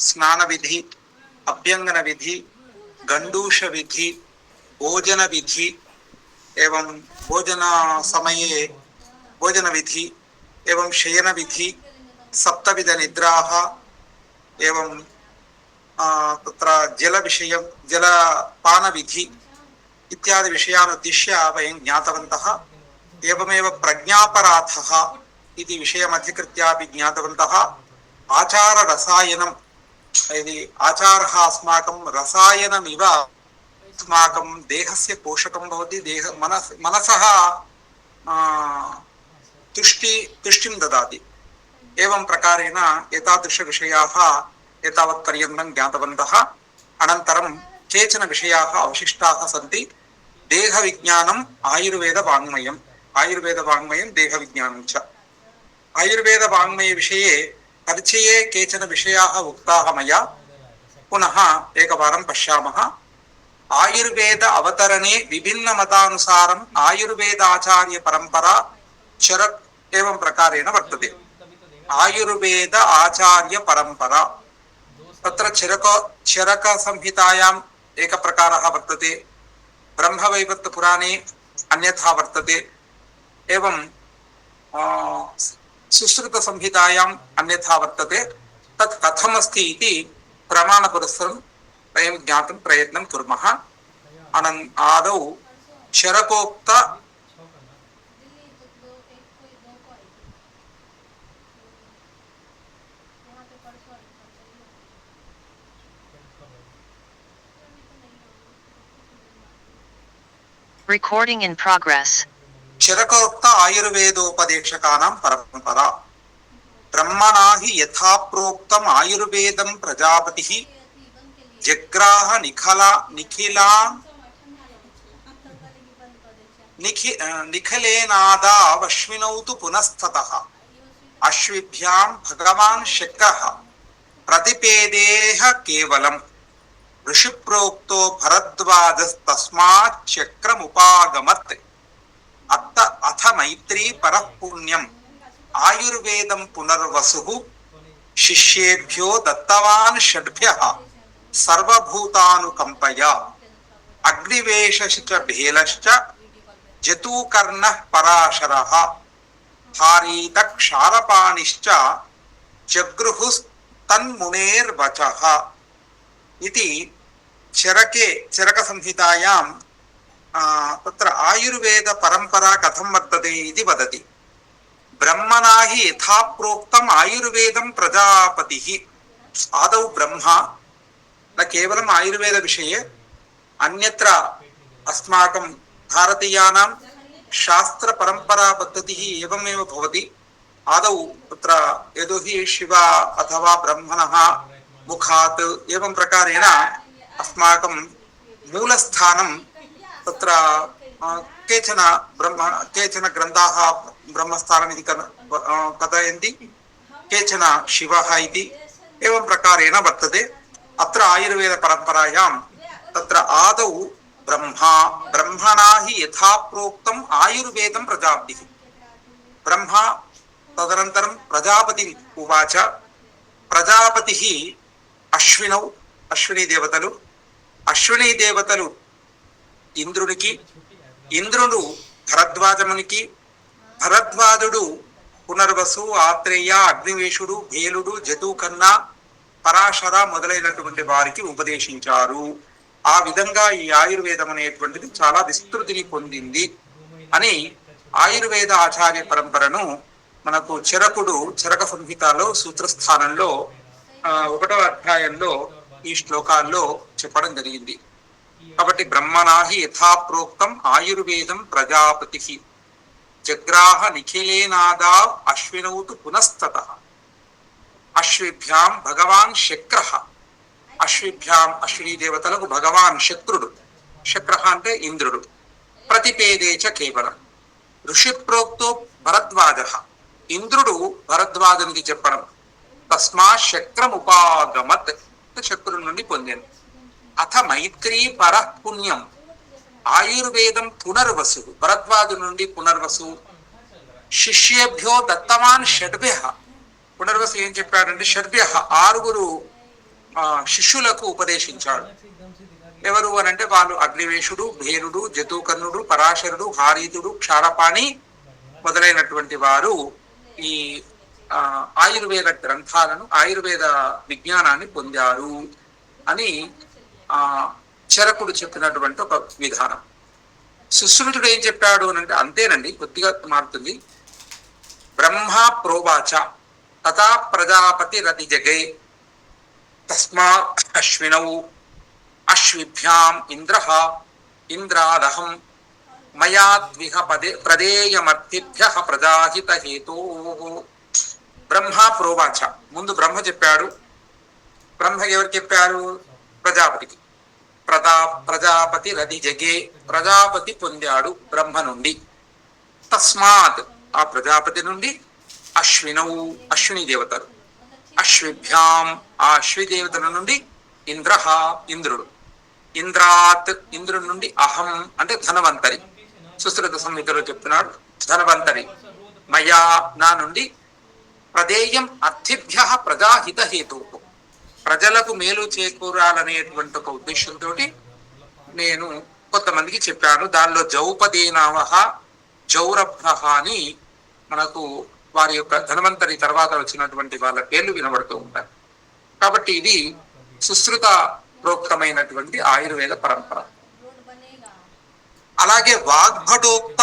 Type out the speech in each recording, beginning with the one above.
स्नान विधि, अभ्यंगन विधि, गंडूष विधि, भोजन विधि एवं भोजन समये भोजन विधि एवं शयन विधि, सप्तविध निद्राः एवं तत्र जल विषयं जलपान विधि इत्यादि विषयान् उद्दिश्य वयं ज्ञातवन्तः। एवमेव प्रज्ञापराधः इति विषयम् अधिकृत्यापि ज्ञातवन्तः। आचार रसायनं, यदि आचारः अस्माकं रसायनमिव अस्माकं देहस्य पोषकं भवति, मनसः तुष्टिं ददाति। एवं प्रकारेण एतादृशविषयाः एतावत्पर्यन्तं ज्ञातवन्तः। अनन्तरं केचन विषयाः अवशिष्टाः सन्ति। देहविज्ञानम् आयुर्वेदवाङ्मयम्, आयुर्वेदवाङ्मयं देहविज्ञानं च। आयुर्वेदवाङ्मयविषये परिचये केचन विषयाः उक्ताः मया। पुनः एकवारं पश्यामः। आयुर्वेद अवतरणे विभिन्नमतानुसारम् आयुर्वेदाचार्यपरम्परा चरक एवं प्रकारेण वर्तते। आयुर्वेद आचार्य परंपरा, तत्र चरक संहितायाम् एक प्रकारः वर्तते, ब्रह्मवैवर्त पुराणे अन्यथा वर्तते, एवं सुश्रुत संहितायाम् अन्यथा वर्तते। तत् कथमस्ति इति प्रमाणपुरस्सरं वयं ज्ञातुं प्रयत्नं कुर्मः। आदौ चरकोक्त Recording in progress. चरकोक्त आयुर्वेदोपदेशकानां परंपरा। ब्रह्मणा हि यथा प्रोक्तम् आयुर्वेदं प्रजापतिः जग्राह निखिलेनादावश्विनौ तु पुनस्ततः अश्विभ्यां भगवान् शक्रः प्रतिपेदेह केवलम् ऋषिप्रोक्तो भरद्वाजस्तस्मात् चक्रमुपागमत् अथ मैत्री परः पुण्यम् आयुर्वेदं पुनर्वसुः शिष्येभ्यो दत्तवान् षड्भ्यः सर्वभूतानुकम्पया अग्निवेशश्च भेलश्च जतुकर्णः पराशरः हारीतक्षारपाणिश्च जगृहुस्तन्मुनेर्वचः इति चरक संहितायां तत्र आयुर्वेद परंपरा कथं वर्तते इति वदति। ब्रह्मणा हि यथा प्रोक्तम् आयुर्वेदं प्रजापतिः। आदौ ब्रह्मा न केवलम् आयुर्वेद विषये, अन्यत्र अस्माकं भारतीयानां शास्त्र परंपरा पद्धतिः एवमेव भवति। आदौ तत्र यतो हि शिव अथवा ब्रह्मणः मुखात् एवं प्रकारेण अस्माकं मूलस्थानं तत्र केचन ग्रन्थाः ब्रह्मस्थानमिति कथयन्ति, केचन शिवः इति एवं प्रकारेण वर्तते। अत्र आयुर्वेद परंपरायां तत्र आदौ ब्रह्मणा हि यथा प्रोक्तम् आयुर्वेदं प्रजापतिः। ब्रह्मा तदनन्तरं प्रजापति उवाच। प्रजापतिः అశ్విని దేవతలు ఇంద్రునికి, ఇంద్రుడు భరద్వాజమునికి, భరద్వాజుడు పునర్వసు, ఆత్రేయ, అగ్నివేశుడు, భేలుడు, జతుకర్ణ, పరాశర మొదలైనటువంటి వారికి ఉపదేశించారు. ఆ విధంగా ఈ ఆయుర్వేదం అనేటువంటిది చాలా విస్తృతిని పొందింది అని ఆయుర్వేద ఆచార్య పరంపరను మనకు చరక సంహితలో సూత్రస్థానంలో 1వ అధ్యాయంలో ఈ శ్లోకాల్లో చెప్పడం జరిగింది. కాబట్టి బ్రహ్మణా హి యథా ప్రోక్తం ఆయుర్వేదం ప్రజాపతిః జగ్రాహ నిఖిలేనాదా అశ్వినౌ తు పునస్తతః అశ్విభ్యాం భగవాన్ శక్రః. అశ్విభ్యాం అశ్విని దేవతలకు భగవాన్ శక్రుడు, శక్రః అంటే ఇంద్రుడు. ప్రతిపేదే చ కేవలం. ఋషి ప్రోక్తో భరద్వాజః, ఇంద్రుడు భరద్వాజునికి చెప్పడం. తస్మాత్ శక్రముపాగమత్, శక్రుడి నుండి పొందాను. అథ మైత్రీ పరః పుణ్యం ఆయుర్వేదం పునర్వసు, భరద్వాజు నుండి పునర్వసు. శిష్యేభ్యో దత్తవాన్ షడ్భ్యః, పునర్వసు ఏం చెప్పాడంటే షడ్భ్యః 6 శిష్యులకు ఉపదేశించాడు. ఎవరు అనంటే వాళ్ళు అగ్నివేశుడు, భేరుడు, జతూకర్ణుడు, పరాశరుడు, హారీతుడు, క్షారపాణి మొదలైనటువంటి వారు ఈ ఆయుర్వేద గ్రంథాలను, ఆయుర్వేద విజ్ఞానాన్ని పొందారు అని చరకుడు చెప్పినటువంటి ఒక విధానం. సుశ్రుతుడు ఏం చెప్పాడు అని అంటే అంతేనండి, కొద్దిగా మారుతుంది. బ్రహ్మ ప్రోవాచ తథా ప్రజాపతి రతి జగే తస్మా అశ్వినౌ అశ్విభ్యాం ఇంద్రః ఇంద్రాదహం మయాద్విహ ప్రదేయమర్తిభ్యః ప్రజాహిత హేతోః. బ్రహ్మ ప్రోవాచ, ముందు బ్రహ్మ చెప్పాడు. బ్రహ్మ ఎవరు చెప్పారు? ప్రజాపతికి. ప్రజాపతి రతి జగే, ప్రజాపతి పొందాడు బ్రహ్మ నుండి. తస్మాత్, ఆ ప్రజాపతి నుండి, అశ్వినౌ, అశ్విని దేవతలు, అశ్విభ్యాం, ఆ అశ్వి దేవతల నుండి, ఇంద్రః, ఇంద్రుడు, ఇంద్రాత్, ఇంద్రుడి నుండి, అహం అంటే ధనవంతరి, సుశ్రుత సంహితలో చెప్తున్నాడు ధనవంతరి, మయా, నా నుండి, ప్రదేయం అర్థిభ్య ప్రజాహిత హేతు, ప్రజలకు మేలు చేకూరాలనేటువంటి ఒక ఉద్దేశంతో నేను కొంతమందికి చెప్పాను. దానిలో జౌపదీనావహ, జౌరభ్ర అని మనకు వారి యొక్క ధనవంతరి తర్వాత వచ్చినటువంటి వాళ్ళ పేర్లు వినబడుతూ ఉంటాయి. కాబట్టి ఇది సుశ్రుత ప్రోక్తమైనటువంటి ఆయుర్వేద పరంపర. అలాగే వాగ్భటోక్త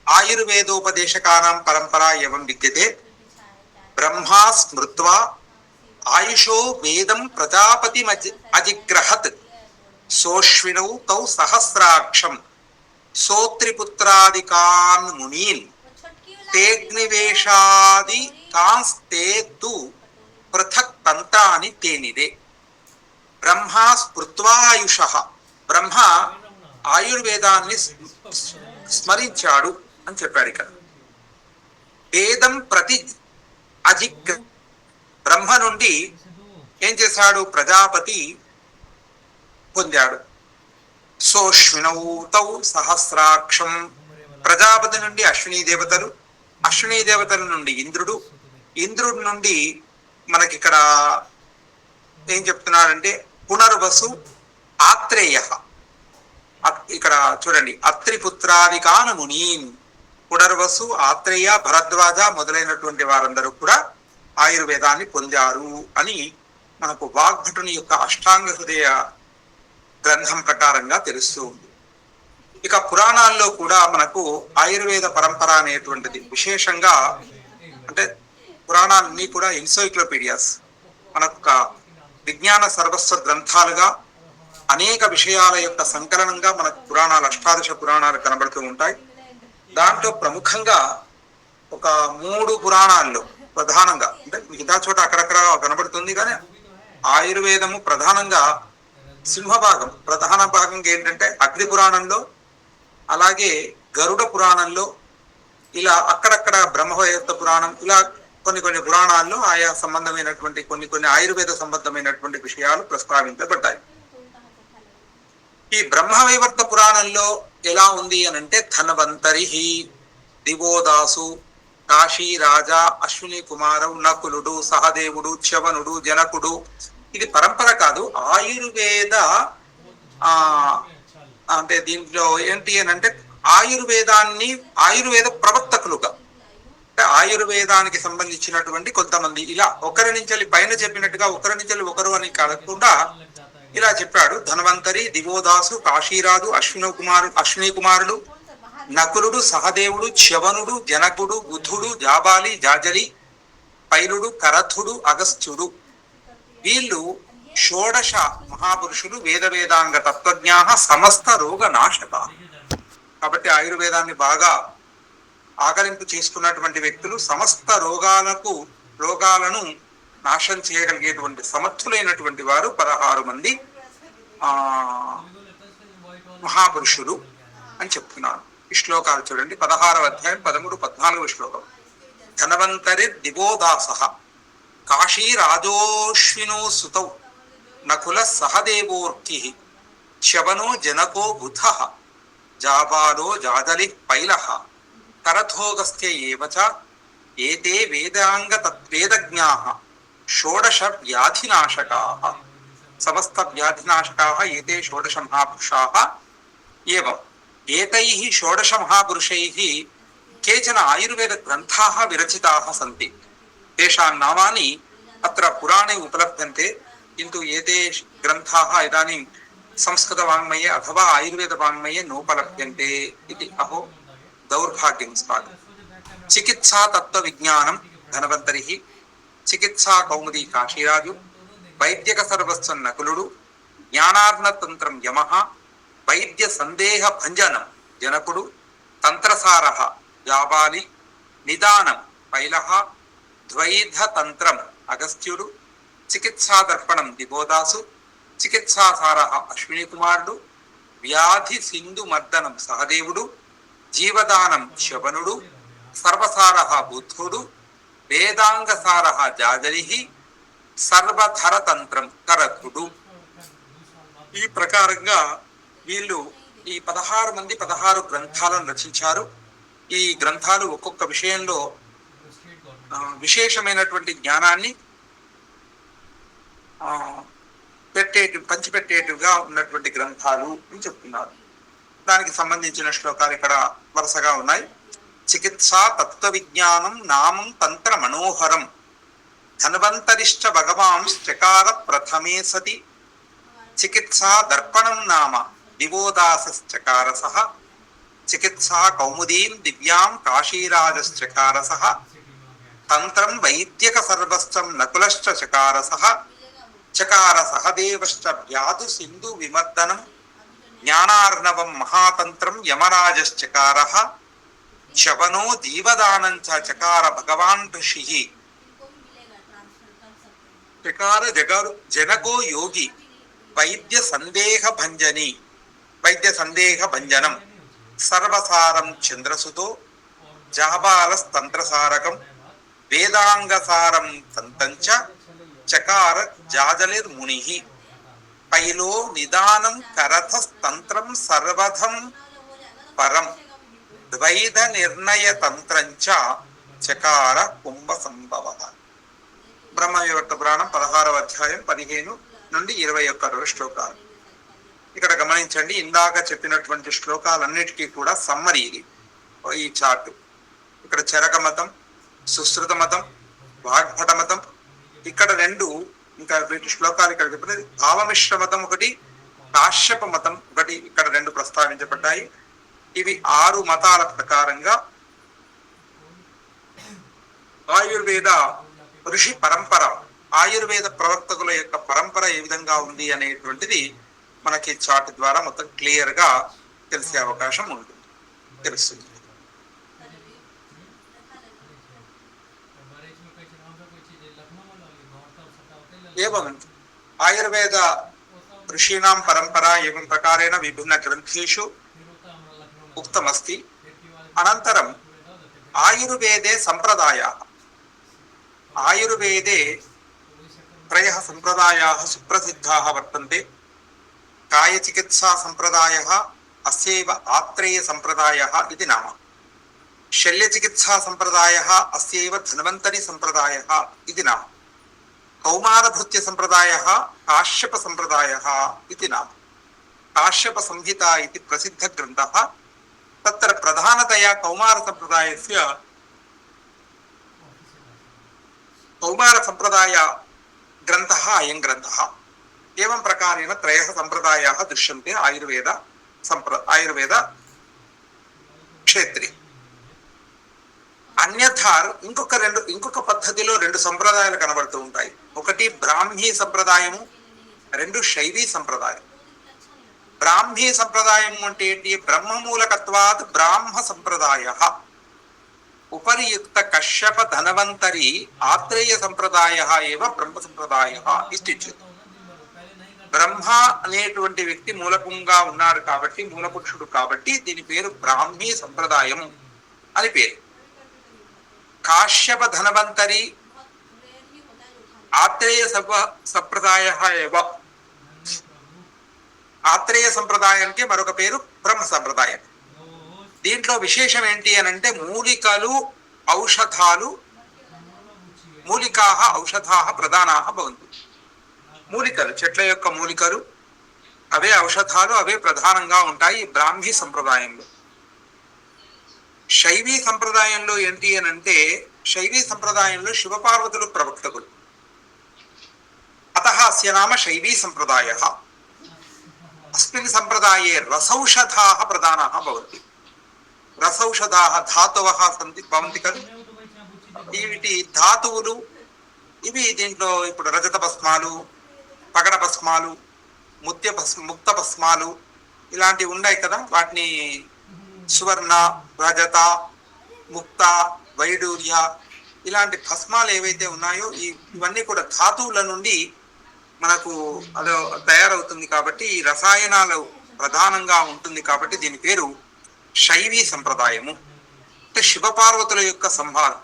ఆయుర్వేదోపదేశకానాం పరంపర ఏవం విద్యతే. బ్రహ్మా స్మృత్వా ఆయుషో వేదం ప్రజాపతి అజిగ్రహత్ సోష్వినౌ తౌ సహస్రాక్షం సోత్రిపుత్రాదికాన్ మునీన్ తేగ్నివేశాది కాంస్తే తు పృథక్ తంత్రాని తేనిదే. బ్రహ్మా స్మృత్వాయుష, బ్రహ్మ ఆయుర్వేదాన్ని స్మరించాడు అని చెప్పాడు ఇక్కడ. వేదం ప్రతి అజిగ్ర, బ్రహ్మ నుండి ఏం చేశాడు? ప్రజాపతి పొందాడు. సోష్వినౌ తౌ సహస్రాక్షం, ప్రజాపతి నుండి అశ్విని దేవతలు, అశ్విని దేవతల నుండి ఇంద్రుడు, ఇంద్రుడి నుండి మనకిక్కడ ఏం చెప్తున్నారంటే పునర్వసు, ఆత్రేయ, ఇక్కడ చూడండి, అత్రిపుత్రాదికాన్ మునీన్, పునర్వసు, ఆత్రేయ, భరద్వాజ మొదలైనటువంటి వారందరూ కూడా ఆయుర్వేదాన్ని పొందారు అని మనకు వాగ్భటుని యొక్క అష్టాంగ హృదయ గ్రంథం ప్రకారంగా తెలుస్తూ ఉంది. ఇక పురాణాల్లో కూడా మనకు ఆయుర్వేద పరంపర అనేటువంటిది విశేషంగా, అంటే పురాణాలన్నీ కూడా ఎన్సైక్లోపీడియాస్, మనకు విజ్ఞాన సర్వస్వ గ్రంథాలుగా అనేక విషయాల యొక్క సంకలనంగా మనకు పురాణాలు, అష్టాదశ పురాణాలు కనబడుతూ ఉంటాయి. దాంట్లో ప్రముఖంగా ఒక 3 పురాణాల్లో ప్రధానంగా, అంటే మిగతా చోట అక్కడక్కడ కనబడుతుంది, కానీ ఆయుర్వేదము ప్రధానంగా సింహభాగం, ప్రధాన భాగంగా ఏంటంటే అగ్ని పురాణంలో, అలాగే గరుడ పురాణంలో, ఇలా అక్కడక్కడ బ్రహ్మవైవర్త పురాణం, ఇలా కొన్ని పురాణాల్లో ఆయా సంబంధమైనటువంటి కొన్ని ఆయుర్వేద సంబంధమైనటువంటి విషయాలు ప్రస్తావించబడ్డాయి. ఈ బ్రహ్మవైవర్త పురాణంలో ఎలా ఉంది అని అంటే ధన్వంతరి, దివోదాసు, కాశీ రాజా, అశ్విని కుమారవు, నకులుడు, సహదేవుడు, చ్యవనుడు, జనకుడు, ఇది పరంపర కాదు, ఆయుర్వేద అంటే దీంట్లో ఏంటి అని అంటే ఆయుర్వేద ప్రవర్తకులుగా, అంటే ఆయుర్వేదానికి సంబంధించినటువంటి కొంతమంది, ఇలా ఒకరి నుంచి పైన చెప్పినట్టుగా ఒకరి నుంచి ఒకరు అని కాకుండా ఇలా చెప్పాడు. ధన్వంతరి, దివోదాసు, కాశీరాజు, అశ్విని కుమారుడు, నకులుడు, సహదేవుడు, చ్యవనుడు, జనకుడు, బుధుడు, జాబాలి, జాజలి, పైలుడు, కరథుడు, అగస్త్యుడు, వీళ్ళు షోడశ మహాపురుషులు, వేదాంగ తత్వజ్ఞా, సమస్త రోగ నాశక. కాబట్టి ఆయుర్వేదాన్ని బాగా ఆకలింపు చేసుకున్నటువంటి వ్యక్తులు, సమస్త రోగాలను నాశనం చేయగలిగేటువంటి సమర్థులైనటువంటి వారు 16 మంది మహాపురుషులు అని చెప్తున్నారు. ఈ శ్లోకాలు చూడండి, 16వ అధ్యాయం 13, 14 శ్లోకం. ధన్వంతరి దివోదాస కాశీ రాజోశ్వినో సుతౌ నకుల సహదేవోర్కి చ్యవనో జనకో బుధ జాబాలో జాజలి పైల కరథోగస్త్య ఏవచ ఏతే వేదాంగ తద్వేదజ్ఞాః షోడశ వ్యాధినాశకాః. సమస్త వ్యాధినాశకాः ఏతే షోడశ మహాపురుషాः एवम् एतैः षोडश महापुरुषैः केचन आयुर्वेद ग्रन्थाः विरचिताः सन्ति। तेषां नामानि अत्र पुराणे उपलभ्यन्ते, किन्तु एते ग्रन्थाः इदानीं संस्कृतवाङ्मये अथवा आयुर्वेदवाङ्मये नोपलभ्यन्ते इति अहो दौर्भाग्यं स्मात्। चिकित्सा तत्त्वविज्ञानं धन्वन्तरिः, चिकित्सा कौमुदी काशीराजु, वैद्यक सर्वस्व नकुलुडु, ज्ञानार्णतन्त्रं यमः, వైద్య సందేహ భంజనం జనకుడు, తంత్రసారః జాబాలి, నిదానం పైలహ, ద్వైధ తంత్రం అగస్త్యుడు, చికిత్సా దర్పణం దిబోదాసు, చికిత్సాసారః అశ్విని కుమారుడు, వ్యాధి సింధు మర్దనం సహదేవుడు, జీవదానం శవనుడు, సర్వసారః బుద్ధుడు, వేదాంగసారః జాజరిః, సర్వధర తంత్రం కరకుడు. ఈ ప్రకారంగా వీళ్ళు ఈ 16 మంది 16 గ్రంథాలను రచించారు. ఈ గ్రంథాలు ఒక్కొక్క విషయంలో విశేషమైనటువంటి జ్ఞానాన్ని పంచిపెట్టేట్టుగా ఉన్నటువంటి గ్రంథాలు అని చెప్తున్నారు. దానికి సంబంధించిన శ్లోకాలు ఇక్కడ వరుసగా ఉన్నాయి. చికిత్సా తత్వ విజ్ఞానం నామం తంత్ర మనోహరం, ధన్వంతరిశ్చ భగవాంశ్చకార ప్రథమే సతి, చికిత్సా దర్పణం నామ దివోదాసశ్చకారసః, చికిత్సా కౌముదీం దివ్యాం కాశీరాజశ్చకారసః, తంత్రం వైద్యక సర్వస్వం నకులశ్చ చకారసః, చకార సహదేవశ్చ వ్యాధు సింధు విమర్దనం, జ్ఞానార్ణవం మహాతంత్రం యమరాజశ్చకారః, శవనో దీవదానంచ చకార భగవాన్ ఋషిః, చకార జనకో యోగి వైద్య సందేహ భంజని, వైద్య సందేహ భంజనం, సర్వసారం చంద్రసుతో, జాబాలస్తంత్రసారకం, వేదాంగసారం తంతంచ చకార జాజలిర్ముని, పైలో నిదానం కరథస్తంత్రం సర్వధం పరం, ద్వైత నిర్ణయ తంత్రంచ చకార కుంభ సంభవ. బ్రహ్మవివర్త పురాణం 16వ అధ్యాయం 15 నుండి 21 శ్లోకాలు. ఇక్కడ గమనించండి, ఇందాక చెప్పినటువంటి శ్లోకాలన్నిటికీ కూడా సమ్మరీ ఇది ఈ చార్టు. ఇక్కడ చరక మతం, సుశ్రుత మతం, వాగ్భట మతం, ఇక్కడ 2 ఇంకా వీటి శ్లోకాలు ఇక్కడ చెప్పినది. భావమిశ్ర మతం ఒకటి, కాశ్యప మతం ఒకటి ఇక్కడ 2 ప్రస్తావించబడ్డాయి. ఇవి 6 మతాల ప్రకారంగా ఆయుర్వేద ఋషి పరంపర, ఆయుర్వేద ప్రవర్తకుల యొక్క పరంపర ఏ విధంగా ఉంది అనేటువంటిది మనకి చార్ట్ ద్వారా మొత్తం క్లియర్ గా తెలిసే అవకాశం ఉంటుంది, తెలుస్తుంది. एवं आयुर्वेद ऋषीणां परंपरा एवं प्रकारेण विभिन्न ग्रंथेषु उक्तमस्ति. अनन्तरम् आयुर्वेदे संप्रदायाः, आयुर्वेदे त्रयः संप्रदायाः सुप्रसिद्धाः वर्तन्ते. कायचिकित्सा संप्रदायः अस्यैव आत्रेय संप्रदायः इति नाम, शल्यचिकित्सा संप्रदायः अस्यैव धन्वन्तरि संप्रदायः इति नाम, कौमारभृत्य संप्रदायः काश्यप संप्रदायः इति नाम. काश्यप संहिता इति प्रसिद्ध ग्रन्थः, तत्र प्रधानतया कौमार संप्रदायस्य कौमार संप्रदाय ग्रन्थः अयं ग्रन्थः. एवं प्रकारेण त्रयः संप्रदायाः दृश्यन्ते आयुर्वेद क्षेत्रे. అన్యథా ఇంకొక పద్ధతిలో 2 సంప్రదాయాలు కనబడుతూ ఉంటాయి. ఒకటి బ్రాహ్మీ సంప్రదాయము, 2 శైవీ సంప్రదాయం. బ్రాహ్మీ సంప్రదాయం అంటే ఏంటి? బ్రహ్మమూలకత్వాత్ బ్రాహ్మ సంప్రదాయః, ఉపరియుక్త కశ్యప ధనవంతరి ఆత్రేయ సంప్రదాయః ఏవ బ్రహ్మ సంప్రదాయః ఇత్యుచ్యతే. బ్రహ్మ అనేటువంటి వ్యక్తి మూలకంగా ఉన్నాడు కాబట్టి, మూలపురుషుడు కాబట్టి దీని పేరు బ్రాహ్మీ సంప్రదాయం అని పేరు. కాశ్యప ధనవంతరి ఆత్రేయ సంప్రదాయ ఏవ, ఆత్రేయ సంప్రదాయానికి మరొక పేరు బ్రహ్మ సంప్రదాయం. దీంట్లో విశేషం ఏంటి అని అంటే మూలికలు ఔషధాలు, మూలికాः ఔషధాः ప్రధానాः భవంతి. మూలికలు, చెట్ల యొక్క మూలికలు, అవే ఔషధాలు, అవే ప్రధానంగా ఉంటాయి బ్రాహ్మీ సంప్రదాయంలో. శైవీ సంప్రదాయంలో ఏంటి అని అంటే, శైవీ సంప్రదాయంలో శివపార్వతులు ప్రవక్తకులు. అతః అస్య నామ శైవీ సంప్రదాయ. అస్మిన్ సంప్రదాయే రసౌషధాః ప్రధానాః భవంతి. రసౌషధాః ధాతవః సంతి భవంతి ఖలు. వీటి ధాతువులు ఇవి దీంట్లో ఇప్పుడు రజత భస్మాలు, పగడ భస్మాలు, ముక్త భస్మాలు ఇలాంటివి ఉన్నాయి కదా. వాటిని సువర్ణ, రజత, ముక్త, వైడూర్య ఇలాంటి భస్మాలు ఏవైతే ఉన్నాయో ఇవన్నీ కూడా ధాతువుల నుండి మనకు అది తయారవుతుంది. కాబట్టి ఈ రసాయనాలు ప్రధానంగా ఉంటుంది. కాబట్టి దీని పేరు శైవీ సంప్రదాయము. అంటే శివపార్వతుల యొక్క సంవాదం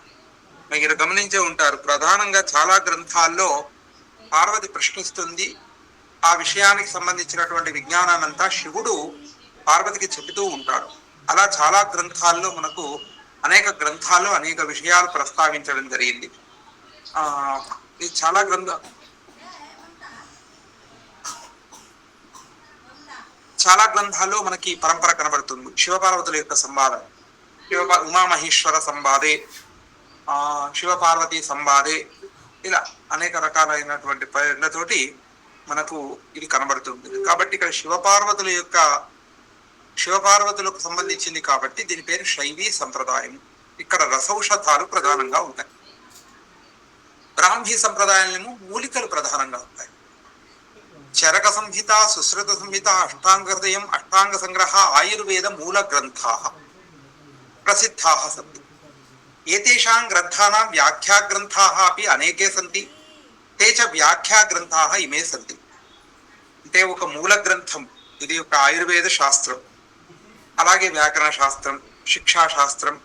మీరు గమనించే ఉంటారు. ప్రధానంగా చాలా గ్రంథాల్లో పార్వతి ప్రశ్నిస్తుంది. ఆ విషయానికి సంబంధించినటువంటి విజ్ఞానాన్నంతా శివుడు పార్వతికి చెబుతూ ఉంటాడు. అలా చాలా గ్రంథాల్లో మనకు అనేక గ్రంథాల్లో అనేక విషయాలు ప్రస్తావించడం జరిగింది. ఇది చాలా గ్రంథాల్లో మనకి పరంపర కనబడుతుంది. శివపార్వతుల యొక్క సంవాదం, ఉమామహేశ్వర సంవాదే, శివపార్వతి సంవాదే, ఇలా అనేక రకాలైనటువంటి పేర్లతోటి మనకు ఇది కనబడుతుంది. కాబట్టి ఇక్కడ శివపార్వతులకు సంబంధించింది కాబట్టి దీని పేరు శైవీ సంప్రదాయం. ఇక్కడ రసౌషధాలు ప్రధానంగా ఉంటాయి. బ్రాహ్మీ సంప్రదాయంలో మూలికలు ప్రధానంగా ఉంటాయి. చరక సంహిత, సుశ్రుత సంహిత, అష్టాంగ హృదయం, అష్టాంగ సంగ్రహ, ఆయుర్వేద మూల గ్రంథా ప్రసిద్ధా సంతి. ఏతేషాం గ్రంథానాం వ్యాఖ్యా గ్రంథాః అపి అనేకే సంతి. తే చ వ్యాఖ్యా గ్రంథాః ఇమే సంతి. అంటే ఒక మూల గ్రంథం, ఇది ఒక ఆయుర్వేద శాస్త్రం, అలాగే వ్యాకరణ శాస్త్రం, శిక్షా శాస్త్రం,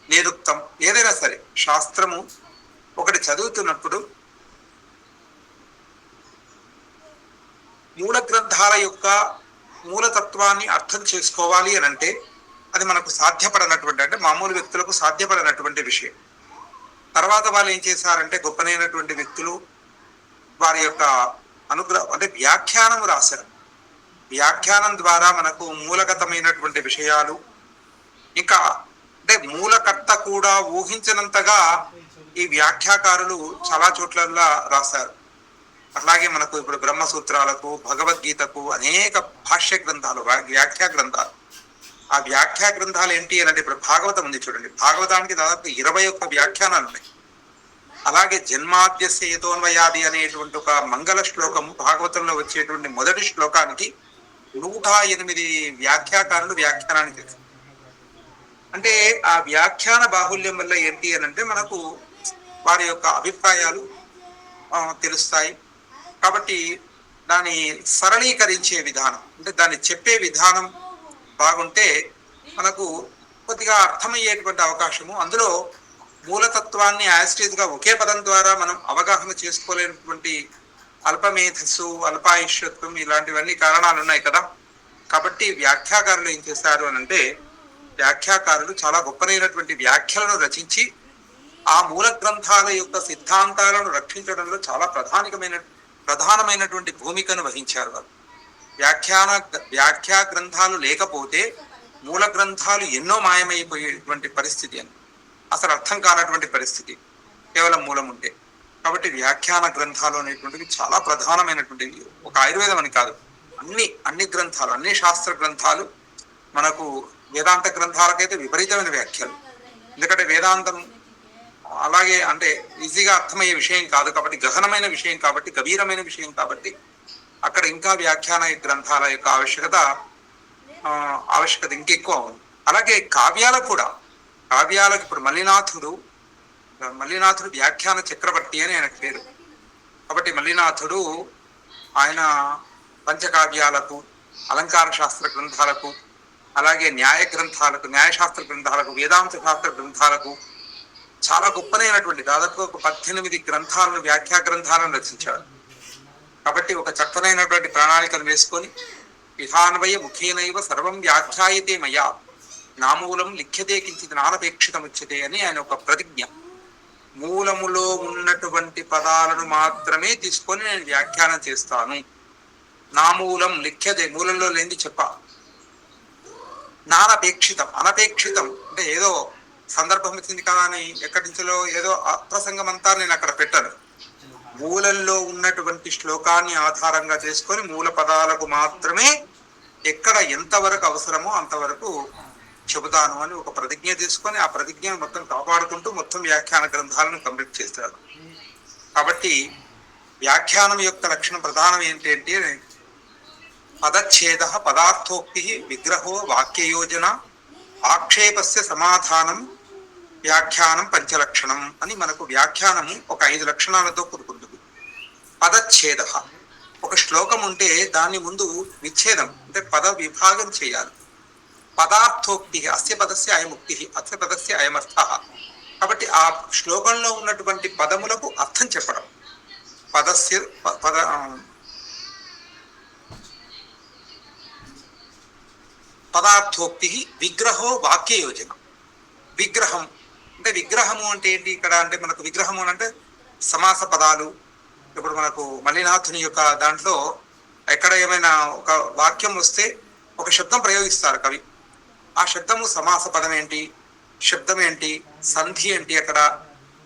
నిరుక్తం, ఏదైనా సరే శాస్త్రము ఒకటి చదువుతున్నప్పుడు మూల గ్రంథాల యొక్క మూలతత్వాన్ని అర్థం చేసుకోవాలి అని అంటే అది మనకు సాధ్యపడనటువంటి, అంటే మామూలు వ్యక్తులకు సాధ్యపడనటువంటి విషయం. తర్వాత వాళ్ళు ఏం చేశారంటే గొప్పనైనటువంటి వ్యక్తులు వారి యొక్క అనుగ్రహం అంటే వ్యాఖ్యానం రాశారు. వ్యాఖ్యానం ద్వారా మనకు మూలగతమైనటువంటి విషయాలు, ఇంకా అంటే మూలకర్త కూడా ఊహించినంతగా ఈ వ్యాఖ్యాకారులు చాలా చోట్ల రాశారు. అట్లాగే మనకు ఇప్పుడు బ్రహ్మసూత్రాలకు, భగవద్గీతకు అనేక భాష్య గ్రంథాలు, వ్యాఖ్యా గ్రంథాలు. ఆ వ్యాఖ్యా గ్రంథాలు ఏంటి అని అంటే ఇప్పుడు భాగవతం ఉంది చూడండి. భాగవతానికి దాదాపు 21 వ్యాఖ్యానాలు ఉన్నాయి. అలాగే జన్మాద్యస్య యతోన్వయాది అనేటువంటి ఒక మంగళ శ్లోకము భాగవతంలో వచ్చేటువంటి మొదటి శ్లోకానికి 108 వ్యాఖ్యాకారులు వ్యాఖ్యానాన్ని చేశారు. అంటే ఆ వ్యాఖ్యాన బాహుల్యం వల్ల ఏంటి అని అంటే మనకు వారి యొక్క అభిప్రాయాలు తెలుస్తాయి. కాబట్టి దాన్ని సరళీకరించే విధానం, అంటే దాన్ని చెప్పే విధానం బాగుంటే మనకు కొద్దిగా అర్థమయ్యేటువంటి అవకాశము. అందులో మూలతత్వాన్ని యాస్టీజ్గా ఒకే పదం ద్వారా మనం అవగాహన చేసుకోలేనటువంటి అల్పమేధస్సు, అల్పాయుష్యత్వం ఇలాంటివన్నీ కారణాలు ఉన్నాయి కదా. కాబట్టి వ్యాఖ్యాకారులు ఏం చేశారు అని అంటే, వ్యాఖ్యాకారులు చాలా గొప్పనైనటువంటి వ్యాఖ్యలను రచించి ఆ మూల గ్రంథాల యొక్క సిద్ధాంతాలను రక్షించడంలో చాలా ప్రధానమైనటువంటి భూమికను వహించారు వారు. వ్యాఖ్యా గ్రంథాలు లేకపోతే మూల గ్రంథాలు ఎన్నో మాయమైపోయేటువంటి పరిస్థితి, అని అసలు అర్థం కానటువంటి పరిస్థితి కేవలం మూలం ఉంటే. కాబట్టి వ్యాఖ్యాన గ్రంథాలు అనేటువంటివి చాలా ప్రధానమైనటువంటివి. ఒక ఆయుర్వేదం అని కాదు, అన్ని గ్రంథాలు, అన్ని శాస్త్ర గ్రంథాలు. మనకు వేదాంత గ్రంథాలకైతే విపరీతమైన వ్యాఖ్యలు, ఎందుకంటే వేదాంతం అలాగే అంటే ఈజీగా అర్థమయ్యే విషయం కాదు కాబట్టి, గహనమైన విషయం కాబట్టి, గభీరమైన విషయం కాబట్టి అక్కడ ఇంకా వ్యాఖ్యాన గ్రంథాల యొక్క ఆవశ్యకత ఇంకెక్కువ ఉంది. అలాగే కావ్యాలకు ఇప్పుడు మల్లినాథుడు వ్యాఖ్యాన చక్రవర్తి అని ఆయనకు పేరు. కాబట్టి మల్లినాథుడు ఆయన పంచకావ్యాలకు, అలంకార శాస్త్ర గ్రంథాలకు, అలాగే న్యాయశాస్త్ర గ్రంథాలకు, వేదాంత శాస్త్ర గ్రంథాలకు చాలా గొప్పనైనటువంటి దాదాపు ఒక 18 గ్రంథాలను, వ్యాఖ్యా గ్రంథాలను రచించాడు. కాబట్టి ఒక చక్కనైనటువంటి ప్రణాళికను వేసుకొని విధానవయ ముఖేనైవ సర్వం వ్యాఖ్యాయతే మయా నామూలం లిఖ్యతే కించిత్ నానపేక్షితముచ్యతే అని ఆయన ఒక ప్రతిజ్ఞ. మూలములో ఉన్నటువంటి పదాలను మాత్రమే తీసుకొని నేను వ్యాఖ్యానం చేస్తాను. నా మూలం లిఖ్యతే, మూలంలో లేనిది చెప్ప. నానపేక్షితం, అనపేక్షితం అంటే ఏదో సందర్భం వచ్చింది కదా అని ఎక్కడి నుంచో ఏదో అప్రసంగం అంతా నేను అక్కడ పెట్టను. మూలంలో ఉన్నటువంటి శ్లోకాన్ని ఆధారంగా చేసుకొని మూల పదాలకు మాత్రమే ఎక్కడ ఎంతవరకు అవసరమో అంతవరకు చెబుతాను అని ఒక ప్రతిజ్ఞ తీసుకొని ఆ ప్రతిజ్ఞను మొత్తం కాపాడుకుంటూ మొత్తం వ్యాఖ్యాన గ్రంథాలను కంప్లీట్ చేస్తాడు. కాబట్టి వ్యాఖ్యానం యొక్క లక్షణం ప్రధానం ఏంటంటే పదచ్ఛేద, పదార్థోక్తి, విగ్రహో, వాక్యయోజన, ఆక్షేపస్య సమాధానం, వ్యాఖ్యానం పంచలక్షణం అని మనకు వ్యాఖ్యానము ఒక 5 లక్షణాలతో కూడుకుంటుంది. పదచ్ఛేద, ఒక శ్లోకం ఉంటే దాని ముందు విచ్ఛేదం అంటే పద విభాగం చేయాలి. పదార్థోక్తి, అస్య పదస్య అయముక్తి, అస్య పదస్య అయమర్థ. కాబట్టి ఆ శ్లోకంలో ఉన్నటువంటి పదములకు అర్థం చెప్పడం. పదస్య పదార్థోక్తి, విగ్రహో, వాక్యయోజన. విగ్రహం అంటే విగ్రహము అంటే ఏంటి ఇక్కడ అంటే మనకు విగ్రహము అంటే సమాస పదాలు. ఇప్పుడు మనకు మల్లినాథుని యొక్క దాంట్లో ఎక్కడ ఏమైనా ఒక వాక్యం వస్తే ఒక శబ్దం ప్రయోగిస్తారు కవి. ఆ శబ్దము సమాస పదం ఏంటి, శబ్దం ఏంటి, సంధి ఏంటి, అక్కడ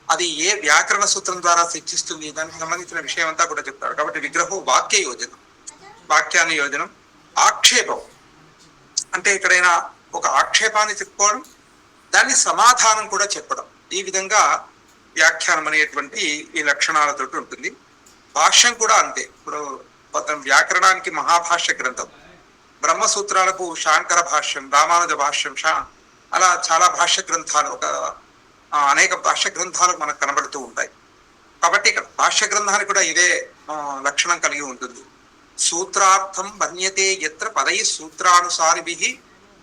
అది ఏ వ్యాకరణ సూత్రం ద్వారా శిక్షిస్తుంది, దానికి సంబంధించిన విషయం అంతా కూడా చెప్తారు. కాబట్టి విగ్రహం వాక్య యోజనం, వాక్యాన్ని యోజనం. ఆక్షేపం అంటే ఎక్కడైనా ఒక ఆక్షేపాన్ని చెప్పుకోవడం, దాన్ని సమాధానం కూడా చెప్పడం. ఈ విధంగా వ్యాఖ్యానం అనేటువంటి ఈ లక్షణాలతో ఉంటుంది. భాష్యం కూడా అంతే. ఇప్పుడు వ్యాకరణానికి మహాభాష్య గ్రంథం, బ్రహ్మసూత్రాలకు శాంకర భాష్యం, రామానుజ భాష్యం, అలా చాలా భాష్య గ్రంథాలు, ఒక అనేక భాష్య గ్రంథాలు మనకు కనబడుతూ ఉంటాయి. కాబట్టి ఇక్కడ భాష్య గ్రంథానికి కూడా ఇదే లక్షణం కలిగి ఉంటుంది. సూత్రార్థం వర్ణ్యతే యత్ర పదై సూత్రానుసారిభిః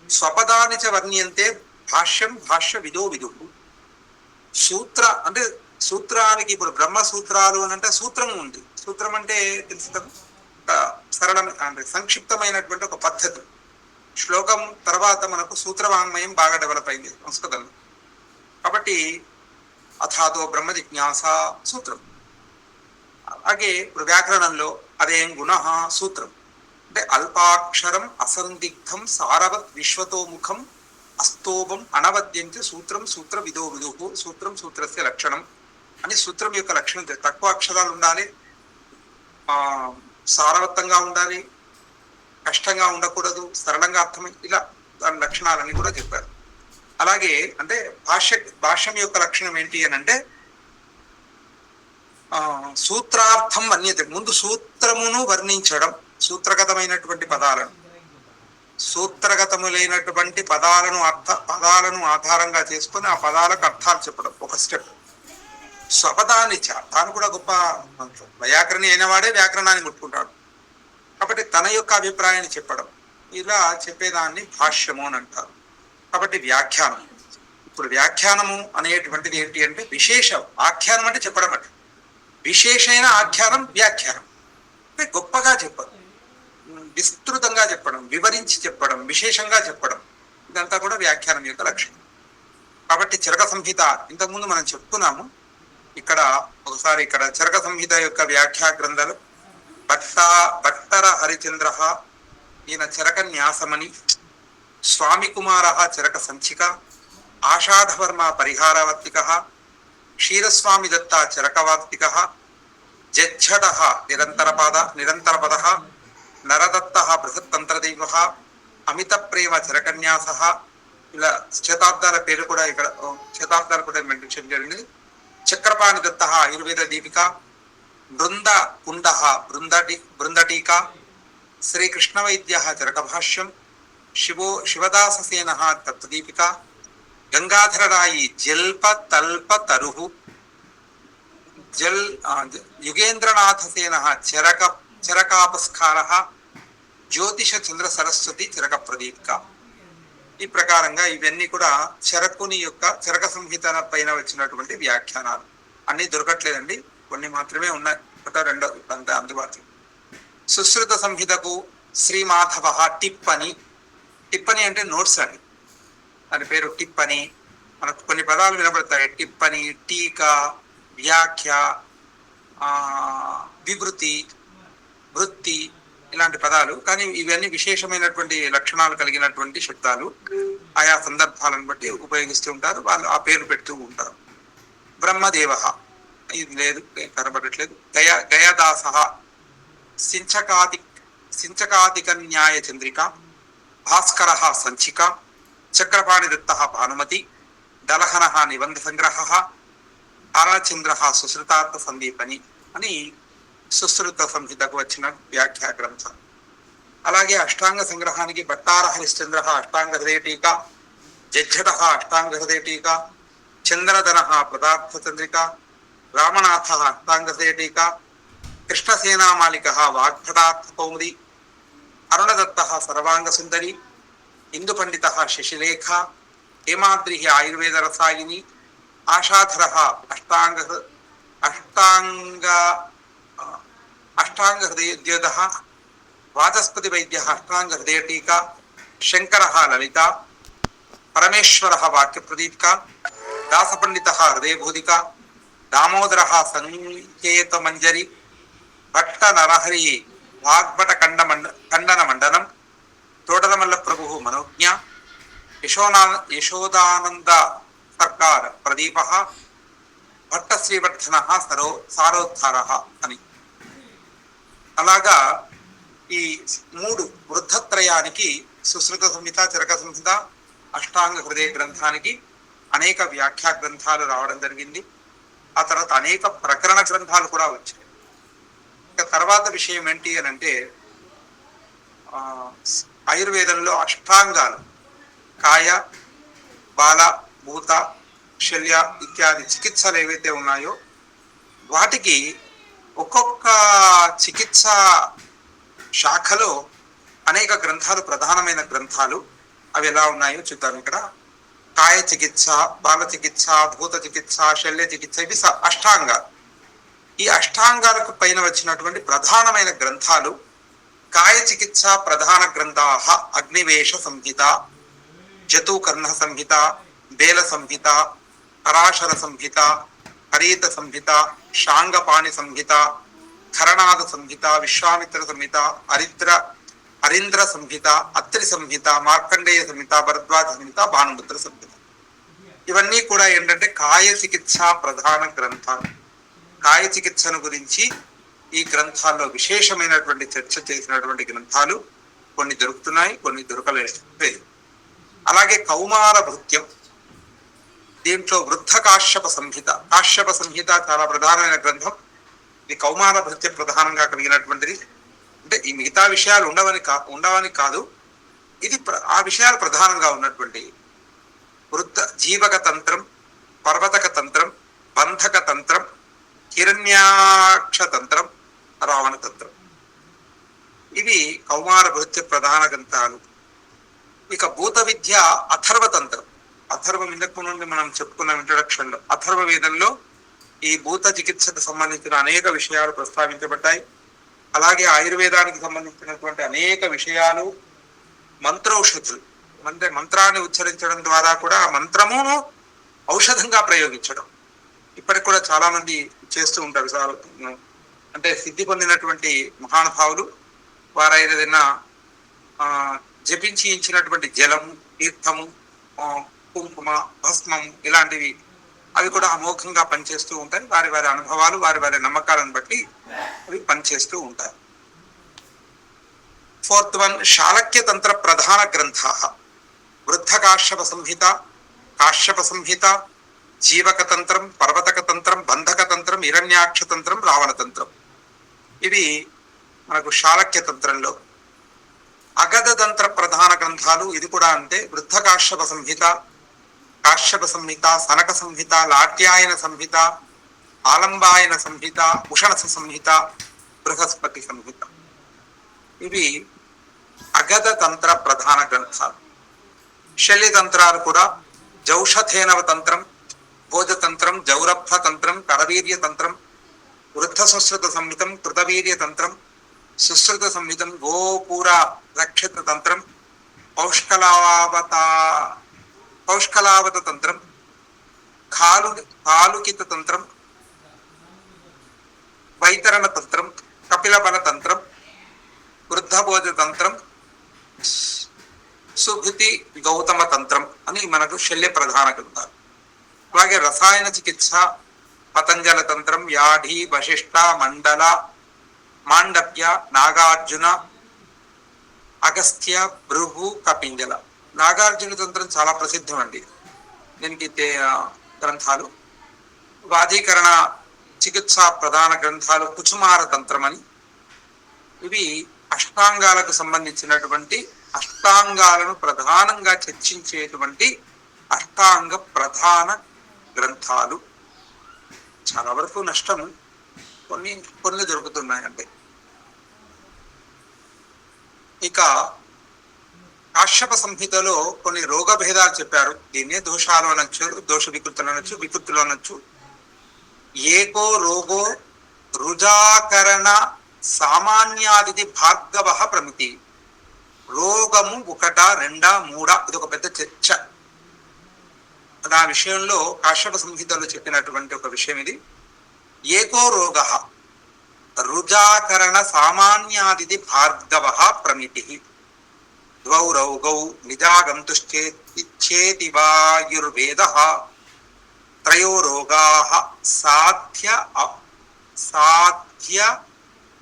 స్వపదాని చ వర్ణ్యంతే భాష్యం భాష్య విదో విదు. సూత్ర అంటే సూత్రానికి ఇప్పుడు బ్రహ్మసూత్రాలు అని అంటే సూత్రం ఉంది. సూత్రం అంటే తెలుసు కదా, సరళ అంటే సంక్షిప్తమైనటువంటి ఒక పద్ధతి. శ్లోకం తర్వాత మనకు సూత్రవాంగ్మయం బాగా డెవలప్ అయింది సంస్కృతంలో. కాబట్టి అథాతో బ్రహ్మ జిజ్ఞాస సూత్రం. అలాగే ఇప్పుడు వ్యాకరణంలో అదేం గుణ సూత్రం అంటే అల్పాక్షరం అసందిగ్ధం సారవత్ విశ్వతోముఖం అస్తోభం అనవద్యంచ సూత్రం సూత్ర విదో విదుహు. సూత్రం సూత్రస్య లక్షణం అని సూత్రం యొక్క లక్షణం. తక్కువ అక్షరాలు ఉండాలి, సారవత్తంగా ఉండాలి, కష్టంగా ఉండకూడదు, సరళంగా అర్థమై, ఇలా దాని లక్షణాలన్నీ కూడా చెప్పారు. అలాగే అంటే భాష్యం యొక్క లక్షణం ఏంటి అని అంటే సూత్రార్థం వర్ణ్యతే, ముందు సూత్రమును వర్ణించడం. సూత్రగతమైనటువంటి పదాలను, సూత్రగతములైనటువంటి పదాలను ఆధారంగా చేసుకొని ఆ పదాలకు అర్థాలు చెప్పడం ఒక స్టెప్. స్వపదాన్ని తాను కూడా గొప్ప వ్యాకరణి అయిన వాడే వ్యాకరణాన్ని ముట్టుకుంటాడు. కాబట్టి తన యొక్క అభిప్రాయాన్ని చెప్పడం, ఇలా చెప్పేదాన్ని భాష్యము అని అంటారు. కాబట్టి వ్యాఖ్యానం, ఇప్పుడు వ్యాఖ్యానము అనేటువంటిది ఏంటి అంటే విశేషం. ఆఖ్యానం అంటే చెప్పడం అంటే విశేషమైన ఆఖ్యానం వ్యాఖ్యానం అంటే గొప్పగా చెప్పడం, విస్తృతంగా చెప్పడం, వివరించి చెప్పడం, విశేషంగా చెప్పడం. ఇదంతా కూడా వ్యాఖ్యానం యొక్క లక్షణం. కాబట్టి చరక సంహిత ఇంతకుముందు మనం చెప్పుకున్నాము. ఇక్కడ ఒకసారి ఇక్కడ చరక సంహిత యొక్క వ్యాఖ్యా గ్రంథాలు భట్టర హరిచంద్ర, ఈయన చరక న్యాసమణి, స్వామి కుమార చరక సంచిక, ఆషాఢవర్మ పరిహారవర్తిక, క్షీరస్వామి దత్త చరకవార్తిక, జచ్చట నిరంతరపద, నరదత్త బృహత్తంత్రదైవ, అమిత ప్రేమ చరకన్యాస. ఇలా శతాబ్దాల పేరు కూడా ఇక్కడ శతాబ్దాలు కూడా మెన్షన్ జరిగింది. చక్రపాణి దత్త ఆయుర్వేద దీపిక, బృంద కుండ బృందటీక, శ్రీకృష్ణ వైద్య చరకభాష్యం, శివదాససేన తత్వదీపిక, గంగాధరరాయి జల్ప తల్ప తరుహు, యుగేంద్రనాథసేన చరకాపస్కార, జ్యోతిష చంద్ర సరస్వతి చరక ప్రదీపిక. ఈ ప్రకారంగా ఇవన్నీ కూడా చరకుని యొక్క చరక సంహిత పైన వచ్చినటువంటి వ్యాఖ్యానాలు. అన్ని దొరకట్లేదండి, కొన్ని మాత్రమే ఉన్నాయి, ఒకటో రెండో అంత అందుబాటులో. సుశ్రుత సంహితకు శ్రీమాధవ టిప్పని. టిప్పని అంటే నోట్స్ అండి, దాని పేరు టిప్పని. మనకు కొన్ని పదాలు వినబడతాయి. టిప్పని, టీకా, వ్యాఖ్య, వివృతి, వృత్తి ఇలాంటి పదాలు. కానీ ఇవన్నీ విశేషమైనటువంటి లక్షణాలు కలిగినటువంటి శబ్దాలు. ఆయా సందర్భాలను బట్టి ఉపయోగిస్తూ ఉంటారు, వాళ్ళు ఆ పేరు పెడుతూ ఉంటారు. బ్రహ్మదేవ, ఇది లేదు, కనబడట్లేదు. గయదాస, సించకాదిక న్యాయ చంద్రిక, భాస్కర సంచిక, చక్రపాణిదత్త భానుమతి, దలహన నిబంధ సంగ్రహ, తారాచంద్ర సుశ్రుతార్థ సందీపని అని సుశ్రుత సంహితకు వచ్చిన వ్యాఖ్యా గ్రంథం. అలాగే అష్టాంగ సంగ్రహానికి భట్టార హరిశ్చంద్ర అష్టాంగ హృదయ టీకా, జజ్జట అష్టాంగ హృదయ టీకా, చంద్రధన పదార్థ చంద్రిక, రామనాథ అష్టాంగ హృదయ టీకా, కృష్ణసేనామాలిక వాగ్భటార్థ కౌముది, అరుణదత్త సర్వాంగ సుందరి, ఇందు పండిత శశిలేఖ, హేమాద్రి ఆయుర్వేద రసాయిని, ఆశాధర అష్టాంగ హృదయోద్యోత, వాచస్పతి వైద్య అష్టాంగ హృదయ టీకా, శంకర లలిత, పరమేశ్వర వాక్య ప్రదీపిక, దాసపండిత హృదయభూతిక, దామోదర సంకేత మంజరి, భట్ట నరహరి వాగ్భట ఖండన మండనం, తోటరమల్ల ప్రభు మనోజ్ఞ, యశోదానంద సర్కార్ ప్రదీప, భట్ట శ్రీవర్ధన సారోద్ధార అని. అలాగా ఈ మూడు వృద్ధత్రయానికి సుశ్రుత సంహిత, చరక సంహిత, అష్టాంగ హృదయ గ్రంథానికి అనేక వ్యాఖ్యా గ్రంథాలు రావడం జరిగింది. ఆ తర్వాత అనేక ప్రకరణ గ్రంథాలు కూడా వచ్చాయి. ఇక తర్వాత విషయం ఏంటి అని అంటే, ఆయుర్వేదంలో అష్టాంగాలు కాయ, బాల, భూత, శల్య ఇత్యాది చికిత్సలు ఏవైతే ఉన్నాయో వాటికి ఒక్కొక్క చికిత్స శాఖలో అనేక గ్రంథాలు, ప్రధానమైన గ్రంథాలు. అవి ఎలా ఉన్నాయో చూద్దాం. ఇక్కడ కాయ చికిత్స, బాల చికిత్స, భూత చికిత్స, శల్య చికిత్స, ఇవి అష్టాంగాలు. ఈ అష్టాంగాలకు పైన వచ్చినటువంటి ప్రధానమైన గ్రంథాలు కాయ చికిత్స ప్రధాన గ్రంథాః అగ్నివేశ సంహిత, జతూకర్ణ సంహిత, బేల సంహిత, పరాశర సంహిత, హరీత సంహిత, శాంగపాణి సంహిత, ఖరణాద సంహిత, విశ్వామిత్ర సంహిత, అరీంద్ర సంహిత, అత్రి సంహిత, మార్కండేయ సంహిత, భరద్వాజ సంహిత, భానుముద్ర సంహిత. ఇవన్నీ కూడా ఏంటంటే కాయ చికిత్స ప్రధాన గ్రంథాలు. కాయ చికిత్సను గురించి ఈ గ్రంథాల్లో విశేషమైనటువంటి చర్చ చేసినటువంటి గ్రంథాలు కొన్ని దొరుకుతున్నాయి, కొన్ని దొరకలేదు. అలాగే కౌమార భృత్యం, దీంట్లో వృద్ధ కాశ్యప సంహిత. కాశ్యప సంహిత చాలా ప్రధానమైన గ్రంథం. ఇది కౌమార భృత్యం ప్రధానంగా కలిగినటువంటిది. అంటే ఈ మిగతా విషయాలు ఉండవని కాదు, ఇది ఆ విషయాలు ప్రధానంగా ఉన్నటువంటి వృద్ధ జీవక తంత్రం, పర్వతక తంత్రం, బంధక తంత్రం, హిరణ్యాక్ష తంత్రం, రావణ తంత్రం. ఇవి కౌమార భృత్య ప్రధాన గ్రంథాలు. ఇక భూత విద్య అథర్వతంత్రం. అథర్వం ఇంతకు నుండి మనం చెప్పుకున్న ఇంట్రొడక్షన్ లో అథర్వ వేదంలో ఈ భూత చికిత్సకు సంబంధించిన అనేక విషయాలు ప్రస్తావించబడ్డాయి. అలాగే ఆయుర్వేదానికి సంబంధించినటువంటి అనేక విషయాలు, మంత్రౌషధులు అంటే మంత్రాన్ని ఉచ్చరించడం ద్వారా కూడా ఆ మంత్రమును ఔషధంగా ప్రయోగించడం ఇప్పటికి కూడా చాలా మంది చేస్తూ ఉంటారు. అంటే సిద్ధి పొందినటువంటి మహానుభావులు వారు ఏదైనా జపించి ఇచ్చినటువంటి జలము, తీర్థము, కుంకుమ, భస్మం ఇలాంటివి అవి కూడా అమోఘంగా పనిచేస్తూ ఉంటాయి. వారి వారి అనుభవాలు, వారి వారి నమ్మకాలను బట్టి అవి పనిచేస్తూ ఉంటాయి. ఫోర్త్ వన్, శాలక్య తంత్ర ప్రధాన గ్రంథా వృద్ధ కాశ్యప సంహిత, కాశ్యప సంహిత, జీవక తంత్రం, పర్వతక తంత్రం, బంధక తంత్రం, హిరణ్యాక్ష తంత్రం, రావణ తంత్రం. ఇవి మనకు శాలక్య తంత్రంలో. అగధ తంత్ర ప్రధాన గ్రంథాలు ఇది కూడా అంటే వృద్ధ కాశ్యప సంహిత, కాశ్యప సంహిత, సనక సంహిత, లాట్యాయన సంహిత, ఆలంబాయన సంహిత, ఉషణస సంహిత, బృహస్పతి సంహిత. ఇవి అగధ తంత్ర ప్రధాన గ్రంథాలు. శల్య తంత్రాలు కూడా జౌషధేనవ తంత్రం, భోజతంత్రం, జౌరభ తంత్రం, కరవీర్య తంత్రం, వృద్ధ సుశ్రుత సంహితం, కృతవీర్య తంత్రం, సుశ్రుత సంహితం, గోపూర రక్షిత తంత్రం, పౌష్కలావత తంత్రం, కాలుకిత తంత్రం, వైతరణ తంత్రం, కపిలబల తంత్రం, వృద్ధభోజ తంత్రం, సుభృతి గౌతమ తంత్రం అని మనకు శల్య ప్రధాన గ్రంథాలు. అలాగే రసాయన చికిత్స, పతంజల తంత్రం, యాఢి, వశిష్ట, మండల, మాండవ్య, నాగార్జున, అగస్త్య, భృగు, కపింజల. నాగార్జున తంత్రం చాలా ప్రసిద్ధం అండి. దీనికి గ్రంథాలు వాదీకరణ చికిత్సా ప్రధాన గ్రంథాలు కుచుమార తంత్రం అని. ఇవి అష్టాంగాలకు సంబంధించినటువంటి, అష్టాంగాలను ప్రధానంగా చర్చించేటువంటి అష్టాంగ ప్రధాన గ్రంథాలు. చాలా వరకు నష్టం కొన్ని దొరుకుతున్నాయండి. ఇక కాశ్యప సంహితలో కొన్ని రోగ భేదాలు చెప్పారు. దీన్నే దోషాలు అనొచ్చు, దోష వికృతులు అనొచ్చు, వికృతులు అనొచ్చు. ఏకో రోగో రుజాకరణ సామాన్యాది భార్గవ ప్రమితి. రోగము ఒకట, రెండా, మూడా, ఇది ఒక పెద్ద చర్చ. ఆ విషయంలో కాశ్యప సంహితలో చెప్పినటువంటి ఒక విషయం ఇది. ఏకో రోగ రుజాకరణ సామాన్యాది భార్గవ ప్రమితి. ద్వౌ రౌగౌ నిజాగంతుశ్చేతి వాయుర్వేద. త్రయో రోగాః సాధ్య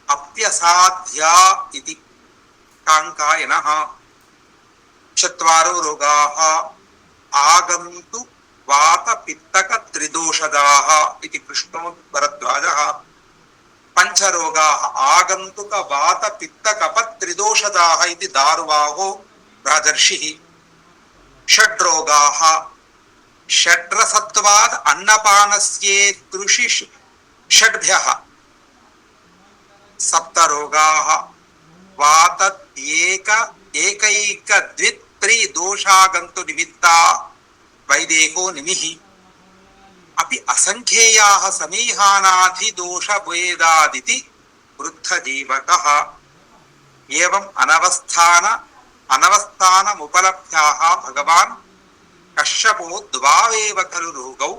అప్యసాధ్యా ఇతి కాంకాయనః. చత్వారో రోగాః ఆగంతు వాత పిత్తక త్రిదోషదాః ఇతి కృష్ణో భరద్వాజః. పంచరోగాః ఆగంతుక వాత పిత్త కఫ త్రిదోషదాః ఇతి దారువాహో రాజర్షిః. షడ్రోగాః షడ్రసత్వాద్ అన్నపానస్యేతృషి షడ్భ్యః. సప్తరోగాః ఏకైక ద్విత్రి దోషాగంతు నిమిత్తా వైదేహో నిమిః. అపి అసంఖ్యేయాః సమీహానాధి దోష భేదాదితి వృద్ధజీవకః. ఏవం అనవస్థానముపలభ్యాః భగవాన్ కశ్యపో ద్వావేవ ఖలు రోగౌ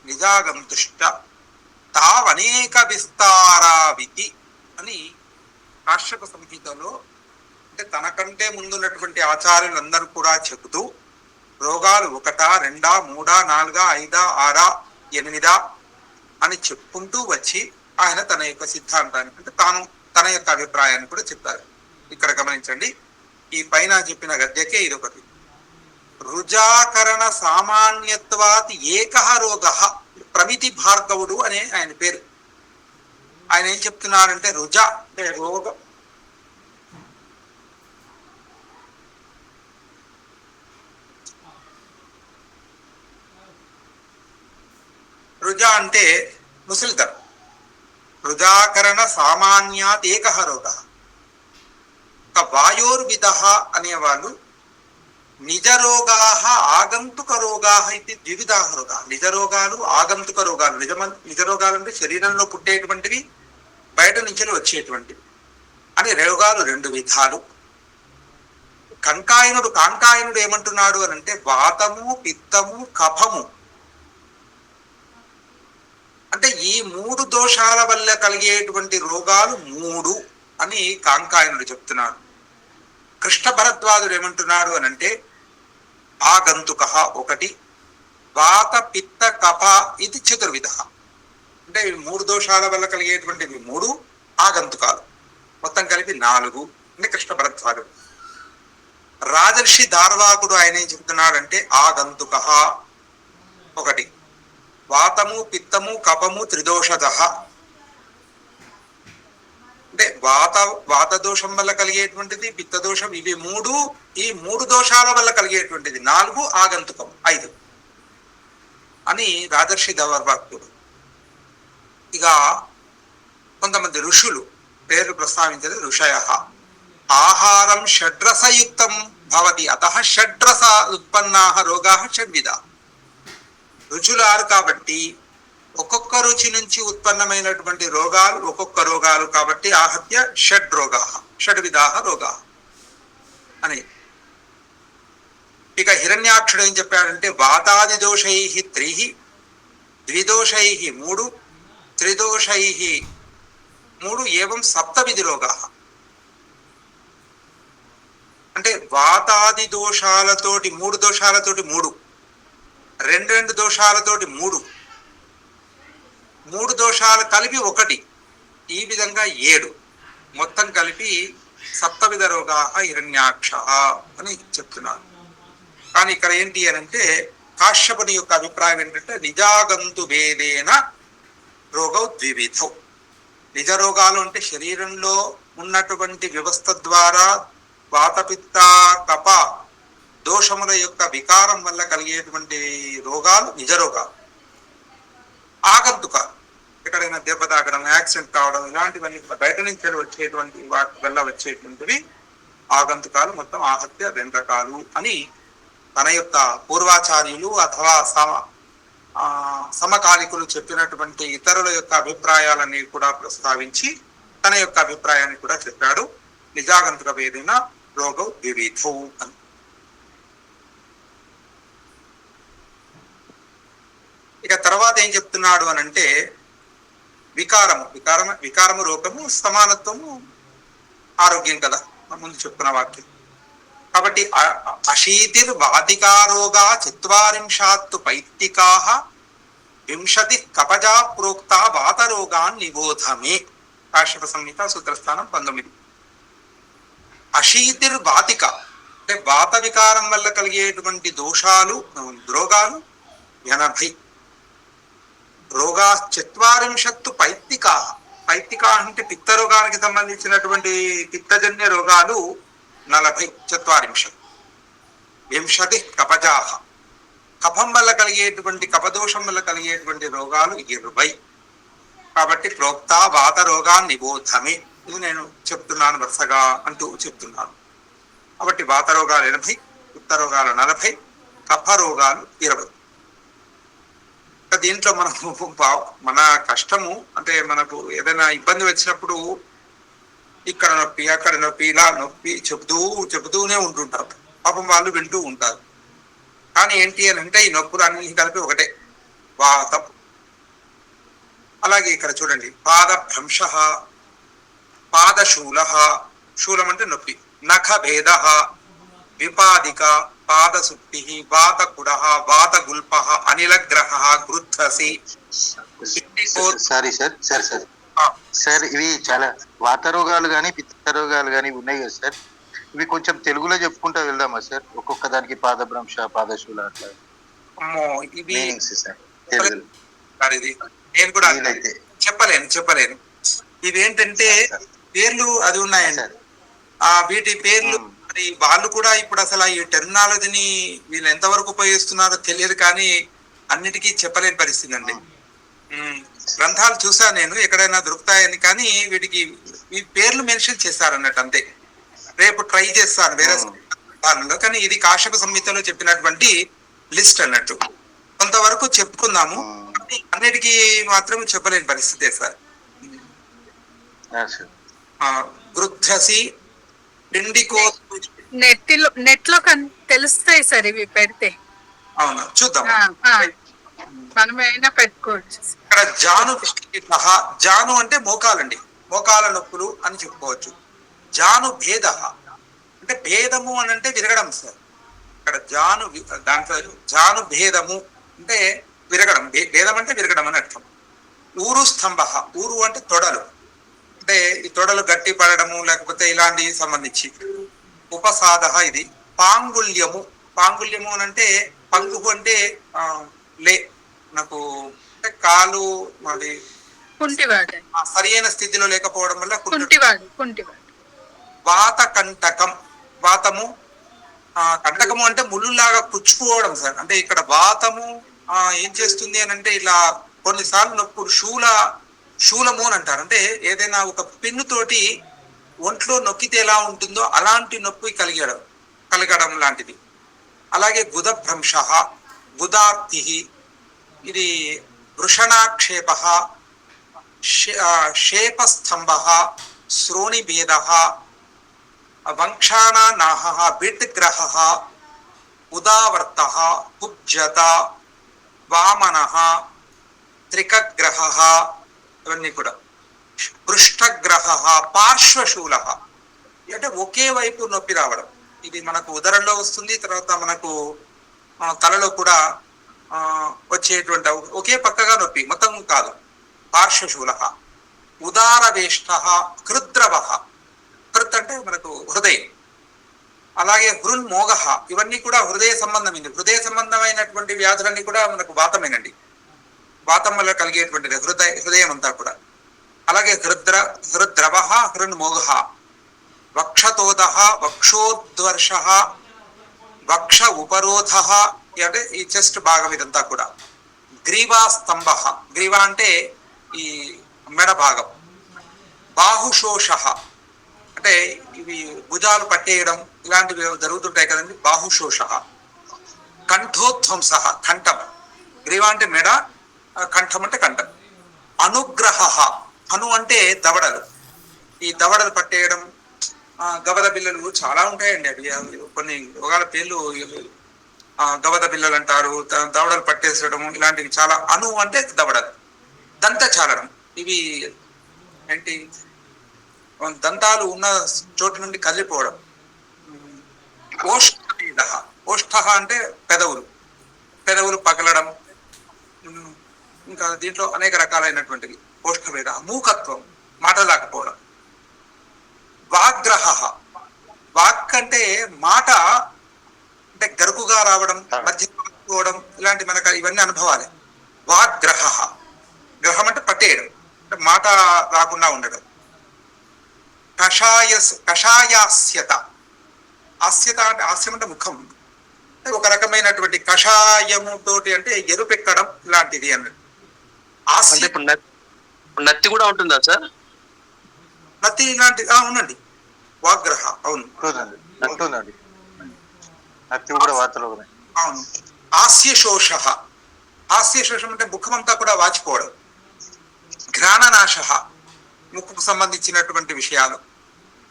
నిజాగంతుష్ట తావనేక విస్తారావితి అని కాశ్యప సంహితలో, అంటే తనకంటే ముందున్నటువంటి ఆచార్యులందరూ కూడా చెబుతూ రోగాలు ఒకటా, రెండా, మూడా, నాలుగా, ఐదా, ఆరా, ఎనిమిదా అని చెప్పుకుంటూ వచ్చి ఆయన తన యొక్క సిద్ధాంతాన్ని, అంటే తాను తన యొక్క అభిప్రాయాన్ని కూడా చెప్పారు. ఇక్కడ గమనించండి, ఈ పైన చెప్పిన గద్యకే ఇదొకటి. రుజాకరణ సామాన్యత్వాత్ ఏకః రోగః. ప్రమితి భార్గవుడు అనే ఆయన పేరు. ఆయన ఏం చెప్తున్నారంటే రుజ అంటే రోగం, రుజ అంటే ముసలితనం. రుజాకరణ సామాన్యాత్ ఏకః రోగః. వాయోర్విదః అనేవాళ్ళు నిజ రోగాః ఆగంతుక రోగాః ఇది ద్వివిధాః రోగాః. నిజ రోగాలు, ఆగంతుక రోగాలు. నిజ రోగాలు అంటే శరీరంలో పుట్టేటువంటివి, బయట నుంచి వచ్చేటువంటివి అని రోగాలు రెండు విధాలు. కాంకాయనుడు ఏమంటున్నాడు అని అంటే వాతము, పిత్తము, కఫము, అంటే ఈ మూడు దోషాల వల్ల కలిగేటువంటి రోగాలు మూడు అని కాంకాయనుడు చెప్తున్నాడు. కృష్ణ భరద్వాజుడు ఏమంటున్నాడు అని అంటే ఆగంతుక ఒకటి, వాత పిత్త కఫ ఇది చతుర్విధ. అంటే ఈ మూడు దోషాల వల్ల కలిగేటువంటివి మూడు, ఆగంతుకాలు మొత్తం కలిపి నాలుగు అంటే కృష్ణ భరద్వాజుడు. రాజర్షి దార్వాకుడు ఆయన ఏం చెప్తున్నాడంటే ఆగంతుక ఒకటి, వాతము, పిత్తము, కఫము, త్రిదోషద. అంటే వాత దోషం వల్ల కలిగేటువంటిది, పిత్త దోషం, ఇవి మూడు, ఈ మూడు దోషాల వల్ల కలిగేటువంటిది నాలుగు, ఆగంతుకం ఐదు అని రాజర్షి దార్వాకుడు. ఇక కొంతమంది ఋషులు పేర్లు ప్రస్తావించేది ఋషయః. ఆహారం షడ్రసయుక్తం భవతి అతః షడ్రస ఉత్పన్నాః రోగాః షడ్విధ. రుచులారు కాబట్టి ఒక్కొక్క రుచి నుంచి ఉత్పన్నమైనటువంటి రోగాలు ఒక్కొక్క రోగాలు కాబట్టి ఆహత్య షడ్ రోగాః షడ్విధాః రోగాః అని. ఇక హిరణ్యాక్షుడు ఏం చెప్పాడంటే వాతాది దోషైః త్రైః ద్విదోషై మూడు, త్రిదోషై మూడు, ఏవం సప్తవిధి రోగా. అంటే వాతాది దోషాలతోటి మూడు దోషాలతోటి మూడు, రెండు దోషాలతోటి మూడు, మూడు దోషాలు కలిపి ఒకటి, ఈ విధంగా 7 మొత్తం కలిపి సప్తవిధ రోగా హిరణ్యాక్ష అని చెప్తున్నారు. కానీ ఇక్కడ ఏంటి అని అంటే కాశ్యపుని యొక్క అభిప్రాయం ఏంటంటే నిజాగంతు భేదేన రోగౌ ద్వివిధౌ. నిజ రోగాలు అంటే శరీరంలో ఉన్నటువంటి వ్యవస్థ ద్వారా వాతపిత్త కప దోషముల యొక్క వికారం వల్ల కలిగేటువంటి రోగాలు నిజ రోగాలు. ఆగంతుకాలు, ఎక్కడైనా దెబ్బ తాకడం, యాక్సిడెంట్ కావడం, ఇలాంటివన్నీ బయట నుంచి వచ్చేటువంటి వాటి వల్ల వచ్చేటువంటివి ఆగంతుకాలు. మొత్తం ఆహత్య 2 రకాలు అని తన యొక్క పూర్వాచార్యులు అథవా సమకాలికులు చెప్పినటువంటి ఇతరుల యొక్క అభిప్రాయాలని కూడా ప్రస్తావించి తన యొక్క అభిప్రాయాన్ని కూడా చెప్పాడు. నిజాగంతుక భేదేన రోగౌ ద్వివిధౌ అని. ఇక తర్వాత ఏం చెప్తున్నాడు అని అంటే వికారము రూపము, సమానత్వము ఆరోగ్యం కదా ముందు చెప్పుకున్న వాక్యం. కాబట్టి అశీతిర్ వాతికారోగా 40 పైత్తికా 20 కపజా ప్రోక్త వాతరోగాన్ నిబోధమే. కాశ్యప సంహిత సూత్రస్థానం 19. అశీతిర్ వాతిక అంటే వాత వికారం వల్ల కలిగేటువంటి దోషాలు రోగాలు 80. రోగా 40 పైత్తికా. పైత్తికా అంటే పిత్త రోగానికి సంబంధించినటువంటి పిత్తజన్య రోగాలు 40. 40 20 కపజాహ, కఫం వల్ల కలిగేటువంటి కపదోషం వల్ల కలిగేటువంటి రోగాలు 20. కాబట్టి ప్రోక్త వాత రోగాన్ని నిబోధమే. ఇది నేను చెప్తున్నాను వరుసగా అంటూ చెప్తున్నాను. కాబట్టి వాత రోగాలు 80, పిత్త రోగాలు 40, కఫ రోగాలు 20. దీంట్లో మనకు మన కష్టము అంటే మనకు ఏదైనా ఇబ్బంది వచ్చినప్పుడు ఇక్కడ నొప్పి, అక్కడ నొప్పి, ఇలా నొప్పి చెబుతూనే ఉంటుంటారు. పాపం వాళ్ళు వింటూ ఉంటారు. కానీ ఏంటి అని అంటే ఈ నొప్పులు అన్ని కలిపి ఒకటే, వాతం. అలాగే ఇక్కడ చూడండి, పాదభ్రంశ, పాదశూల, శూలం అంటే నొప్పి, నఖ భేద, విపాదిక, పాదసుక్తి, వాతకుడ, వాతగుల్ప, అనిలగ్రహ, గృద్ధసి. సారీ సార్ ఇవి చాలా వాత రోగాలు కానీ పిత్త రోగాలు కానీ ఉన్నాయి కదా సార్. ఇవి కొంచెం తెలుగులో చెప్పుకుంటూ వెళ్దామా సార్? ఒక్కొక్క దానికి పాదభ్రంశ, పాదశూల అట్లా నేను కూడా చెప్పలేను. ఇవేంటంటే పేర్లు అది ఉన్నాయండి. వీటి పేర్లు మరి వాళ్ళు కూడా ఇప్పుడు అసలు ఈ టెర్మినాలజీని వీళ్ళు ఎంతవరకు ఉపయోగిస్తున్నారో తెలియదు. కానీ అన్నిటికీ చెప్పలేని పరిస్థితి అండి. గ్రంథాలు చూసా నేను, ఎక్కడైనా దొరుకుతాయని. కానీ వీటికి ఈ పేర్లు మెన్షన్ చేశారన్నట్టు అంతే. రేపు ట్రై చేస్తాను వేరే గ్రంథాలలో. కానీ ఇది కాశ్యప సంహితలో చెప్పినటువంటి లిస్ట్ అన్నట్టు. కొంతవరకు చెప్పుకుందాము, అన్నిటికీ మాత్రం చెప్పలేని పరిస్థితే సార్. గృద్ధసి, పిండికో, నెట్ లో తెలుస్తాయి సార్ ఇవి పెడితే. అవునా, చూద్దాం. మనమైనా పెట్టుకోవచ్చు. ఇక్కడ జాను అంటే మోకాలండి, మోకాల నొప్పులు అని చెప్పుకోవచ్చు. జాను భేద అంటే భేదము అని అంటే విరగడం సార్. ఇక్కడ దాంట్లో జాను భేదము అంటే విరగడం, భేదం అంటే విరగడం అని అర్థం. ఊరు స్తంభ, ఊరు అంటే తొడలు, అంటే ఈ తొడలు గట్టి పడడము లేకపోతే ఇలాంటివి సంబంధించి. ఉపసాద ఇది. పాంగుల్యము, పాంగుల్యము అని అంటే పంగు అంటే నాకు అంటే కాలు మరి సరియైన స్థితిలో లేకపోవడం వల్ల కుంటివాడు. వాత కంటకం, వాతము కంటకము అంటే ముళ్ళులాగా కుచ్చుకోవడం సార్. అంటే ఇక్కడ వాతము ఏం చేస్తుంది అని అంటే ఇలా కొన్నిసార్లు నొప్పులు శూలము అని అంటారు. అంటే ఏదైనా ఒక పిన్నుతోటి ఒంట్లో నొక్కితే ఎలా ఉంటుందో అలాంటి నొప్పి కలగడం లాంటిది. అలాగే గుదభ్రంశ, గుదార్తి, ఇది వృషణాక్షేప, శేపస్తంభ, శ్రోణిభేద, వంక్షాణానాహ, బిడ్గ్రహ, ఉదావర్త, కుబ్జత, వామన, త్రికగ్రహ, ఇవన్నీ కూడా పృష్ఠగ్రహ, పార్శ్వశూల అంటే ఒకే వైపు నొప్పి రావడం. ఇది మనకు ఉదరంలో వస్తుంది, తర్వాత మనకు తలలో కూడా వచ్చేటువంటి ఒకే పక్కగా నొప్పి, మొత్తం కాదు. పార్శ్వశూల, ఉదారవేష్ట, హృద్రవ, హృత్ అంటే మనకు హృదయం, అలాగే హృన్మోగ, ఇవన్నీ కూడా హృదయ సంబంధమైనవి. హృదయ సంబంధమైనటువంటి వ్యాధులన్నీ కూడా మనకు వాతమేనండి. వాతం వల్ల కలిగేటువంటిది హృదయం అంతా కూడా. అలాగే హృద్రవ, హృన్మోగ, వక్షతోద, వక్షోద్వర్ష, వక్ష ఉపరోధ, అంటే ఈ చెస్ట్ భాగం ఇదంతా కూడా. గ్రీవాస్తంభ, గ్రీవ అంటే ఈ మెడ భాగం. బాహుశోష అంటే ఇవి భుజాలు పట్టేయడం, ఇలాంటివి జరుగుతుంటాయి కదండి, బాహుశోష. కంఠోధ్వంస, కంఠం, గ్రీవ అంటే మెడ, కంఠం అంటే కంఠం. అనుగ్రహ, అను అంటే దవడలు, ఈ దవడలు పట్టేయడం. గవద బిల్లలు చాలా ఉంటాయండి, అవి కొన్ని రోగాల పేర్లు గవద బిల్లలు అంటారు, దవడలు పట్టేసడం, ఇలాంటివి చాలా. అను అంటే దవడలు. దంత చాలడం, ఇవి ఏంటి దంతాలు ఉన్న చోటు నుండి కదిలిపోవడం. ఓష్ఠ, ఓష్ఠ అంటే పెదవులు, పెదవులు పగలడం. ఇంకా దీంట్లో అనేక రకాలైనటువంటివి. ఓష్ఠభేద, మూకత్వం, మాటలాకపోవడం. వాగ్గ్రహ, వాక్ అంటే మాట అంటే గరుకుగా రావడం, మధ్యపోవడం, ఇలాంటి మనకు ఇవన్నీ అనుభవాలే. వాగ్గ్రహ, గ్రహం అంటే పట్టేయడం, అంటే మాట రాకుండా ఉండడం. కషాయాస్యత, ఆస్యత అంటే ఆస్యం అంటే ముఖం, ఒక రకమైనటువంటి కషాయము తోటి అంటే ఎరుపెక్కడం ఇలాంటిది అన్నది. నత్తి కూడా ఉంటుందా సార్? నత్తి ఇలాంటి అవునండి, వాగ్గ్రహ, అవును ఉంటుందండి, నత్తి కూడా వార్తలో అవును. హాస్యశోష, హాస్యశోషం అంటే ముఖం అంతా కూడా వాచిపోవడం. ఘ్రాణనాశ, ముక్కుకు సంబంధించినటువంటి విషయాలు.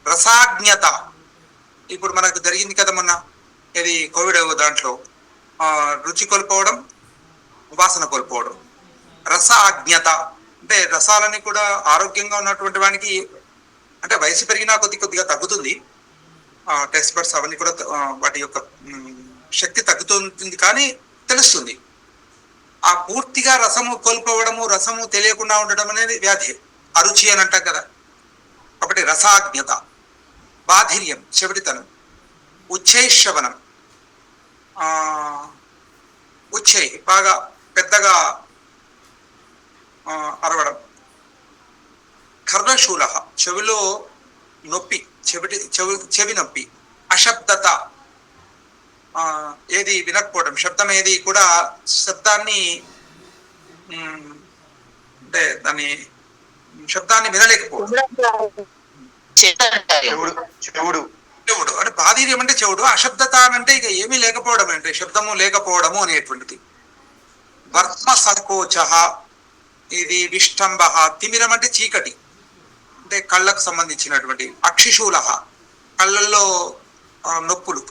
రసాజ్ఞత, ఇప్పుడు మనకు జరిగింది కదా మొన్న, ఇది కోవిడ్ దాంట్లో రుచి కోల్పోవడం, వాసన కోల్పోవడం. రసాజ్ఞత అంటే రసాలని కూడా ఆరోగ్యంగా ఉన్నటువంటి వానికి, అంటే వయసు పెరిగినా కొద్దిగా తగ్గుతుంది, టెస్ట్ బడ్స్ అవన్నీ కూడా వాటి యొక్క శక్తి తగ్గుతుంది, కానీ తెలుస్తుంది. ఆ పూర్తిగా రసము కోల్పోవడము, రసము తెలియకుండా ఉండడం అనేది వ్యాధి, అరుచి అని అంటాం కదా. కాబట్టి రసాజ్ఞత. బాధిర్యం, చెవిటితనం. ఉచ్చైశ్రవణం, ఉచ్చై బాగా పెద్దగా అరవడం. కర్ణశూల, చెవిలో నొప్పి, చెవి నొప్పి. అశబ్దత, ఏది వినకపోవడం, శబ్దం ఏది కూడా శబ్దాన్ని అంటే దాన్ని శబ్దాన్ని వినలేకపోవడం. చెవుడు అంటే బాధిర్యం అంటే చెవుడు. అశబ్దత అంటే ఇక ఏమీ లేకపోవడం, అంటే శబ్దము లేకపోవడము అనేటువంటిది. వర్మ సంకోచ, ఇది విష్టంభ, తిమిరం అంటే చీకటి, అంటే కళ్ళకు సంబంధించినటువంటి. అక్షిశూల, కళ్ళల్లో నొప్పులు.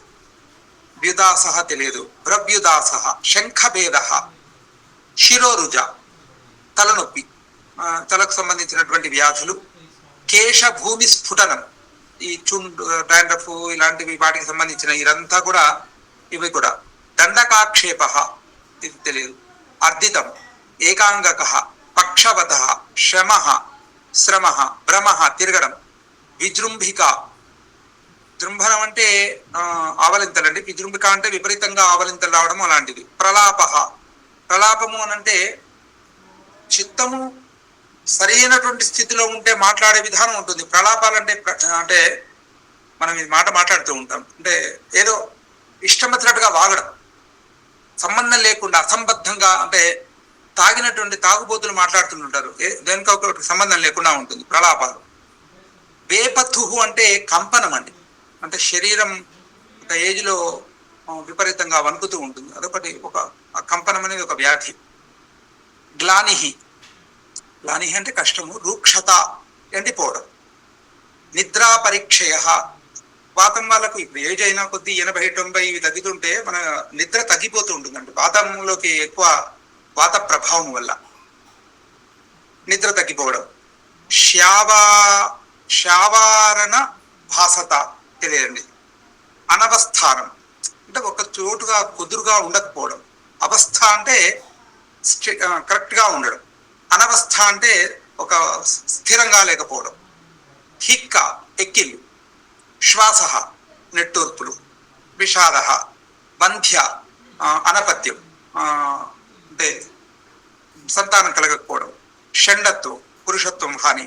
వ్యుదాస తెలియదు, భ్రవ్యుదాస. శంఖభేద, శిరోరుజ, తలనొప్పి, తలకు సంబంధించినటువంటి వ్యాధులు. కేశభూమి స్ఫుటనం, ఈ చుండు, డాండ్రఫ్ ఇలాంటివి వాటికి సంబంధించిన ఇదంతా కూడా, ఇవి కూడా. దండకాక్షేప, ఇది తెలియదు. అర్ధితం, ఏకాంగక, పక్షవత, శ్రమ, శ్రమ, భ్రమ, తిరగడం. విజృంభిక, జృంభనం అంటే ఆవలింతలండి, విజృంభిక అంటే విపరీతంగా ఆవలింతలు రావడం అలాంటిది. ప్రలాప, ప్రలాపము అనంటే చిత్తము సరైనటువంటి స్థితిలో ఉంటే మాట్లాడే విధానం ఉంటుంది. ప్రలాపాలంటే అంటే మనం ఈ మాట మాట్లాడుతూ ఉంటాం, అంటే ఏదో ఇష్టం వచ్చినట్టుగా వాగడం, సంబంధం లేకుండా అసంబద్ధంగా, అంటే తాగినటువంటి తాగుబోతులు మాట్లాడుతుంటారు, దేనికి ఒకటి సంబంధం లేకుండా ఉంటుంది ప్రలాపాలు. వేపతుహు అంటే కంపనం అండి, అంటే శరీరం ఒక ఏజ్లో విపరీతంగా వణుకుతూ ఉంటుంది, అదొకటి. ఒక కంపనం అనేది ఒక వ్యాధి. గ్లానిహి, గ్లానిహి అంటే కష్టము. రూక్షత, ఎండిపోవడం. నిద్రా పరీక్షయ, వాతం వాళ్ళకు ఇప్పుడు ఏజ్ అయినా కొద్ది 80-90 ఇవి తగ్గుతుంటే మన నిద్ర తగ్గిపోతూ ఉంటుందండి, వాతంలోకి ఎక్కువ వాత ప్రభావం వల్ల. నిద్ర తగ్గిపోవడం. శావా శావారణ భాసత తెలియండి. అనవస్థానం అంటే ఒక చోటుగా కుదురుగా ఉండకపోవడం. అవస్థ అంటే కరెక్ట్ గా ఉండడం. అనవస్థ అంటే ఒక స్థిరంగా లేకపోవడం. హిక్క ఎక్కిళ్ళు. శ్వాస నెట్టూర్పులు. విషాద బంధ్య అనపత్యం అంటే సంతానం కలగకపోవడం. షండత్వం పురుషత్వం హాని.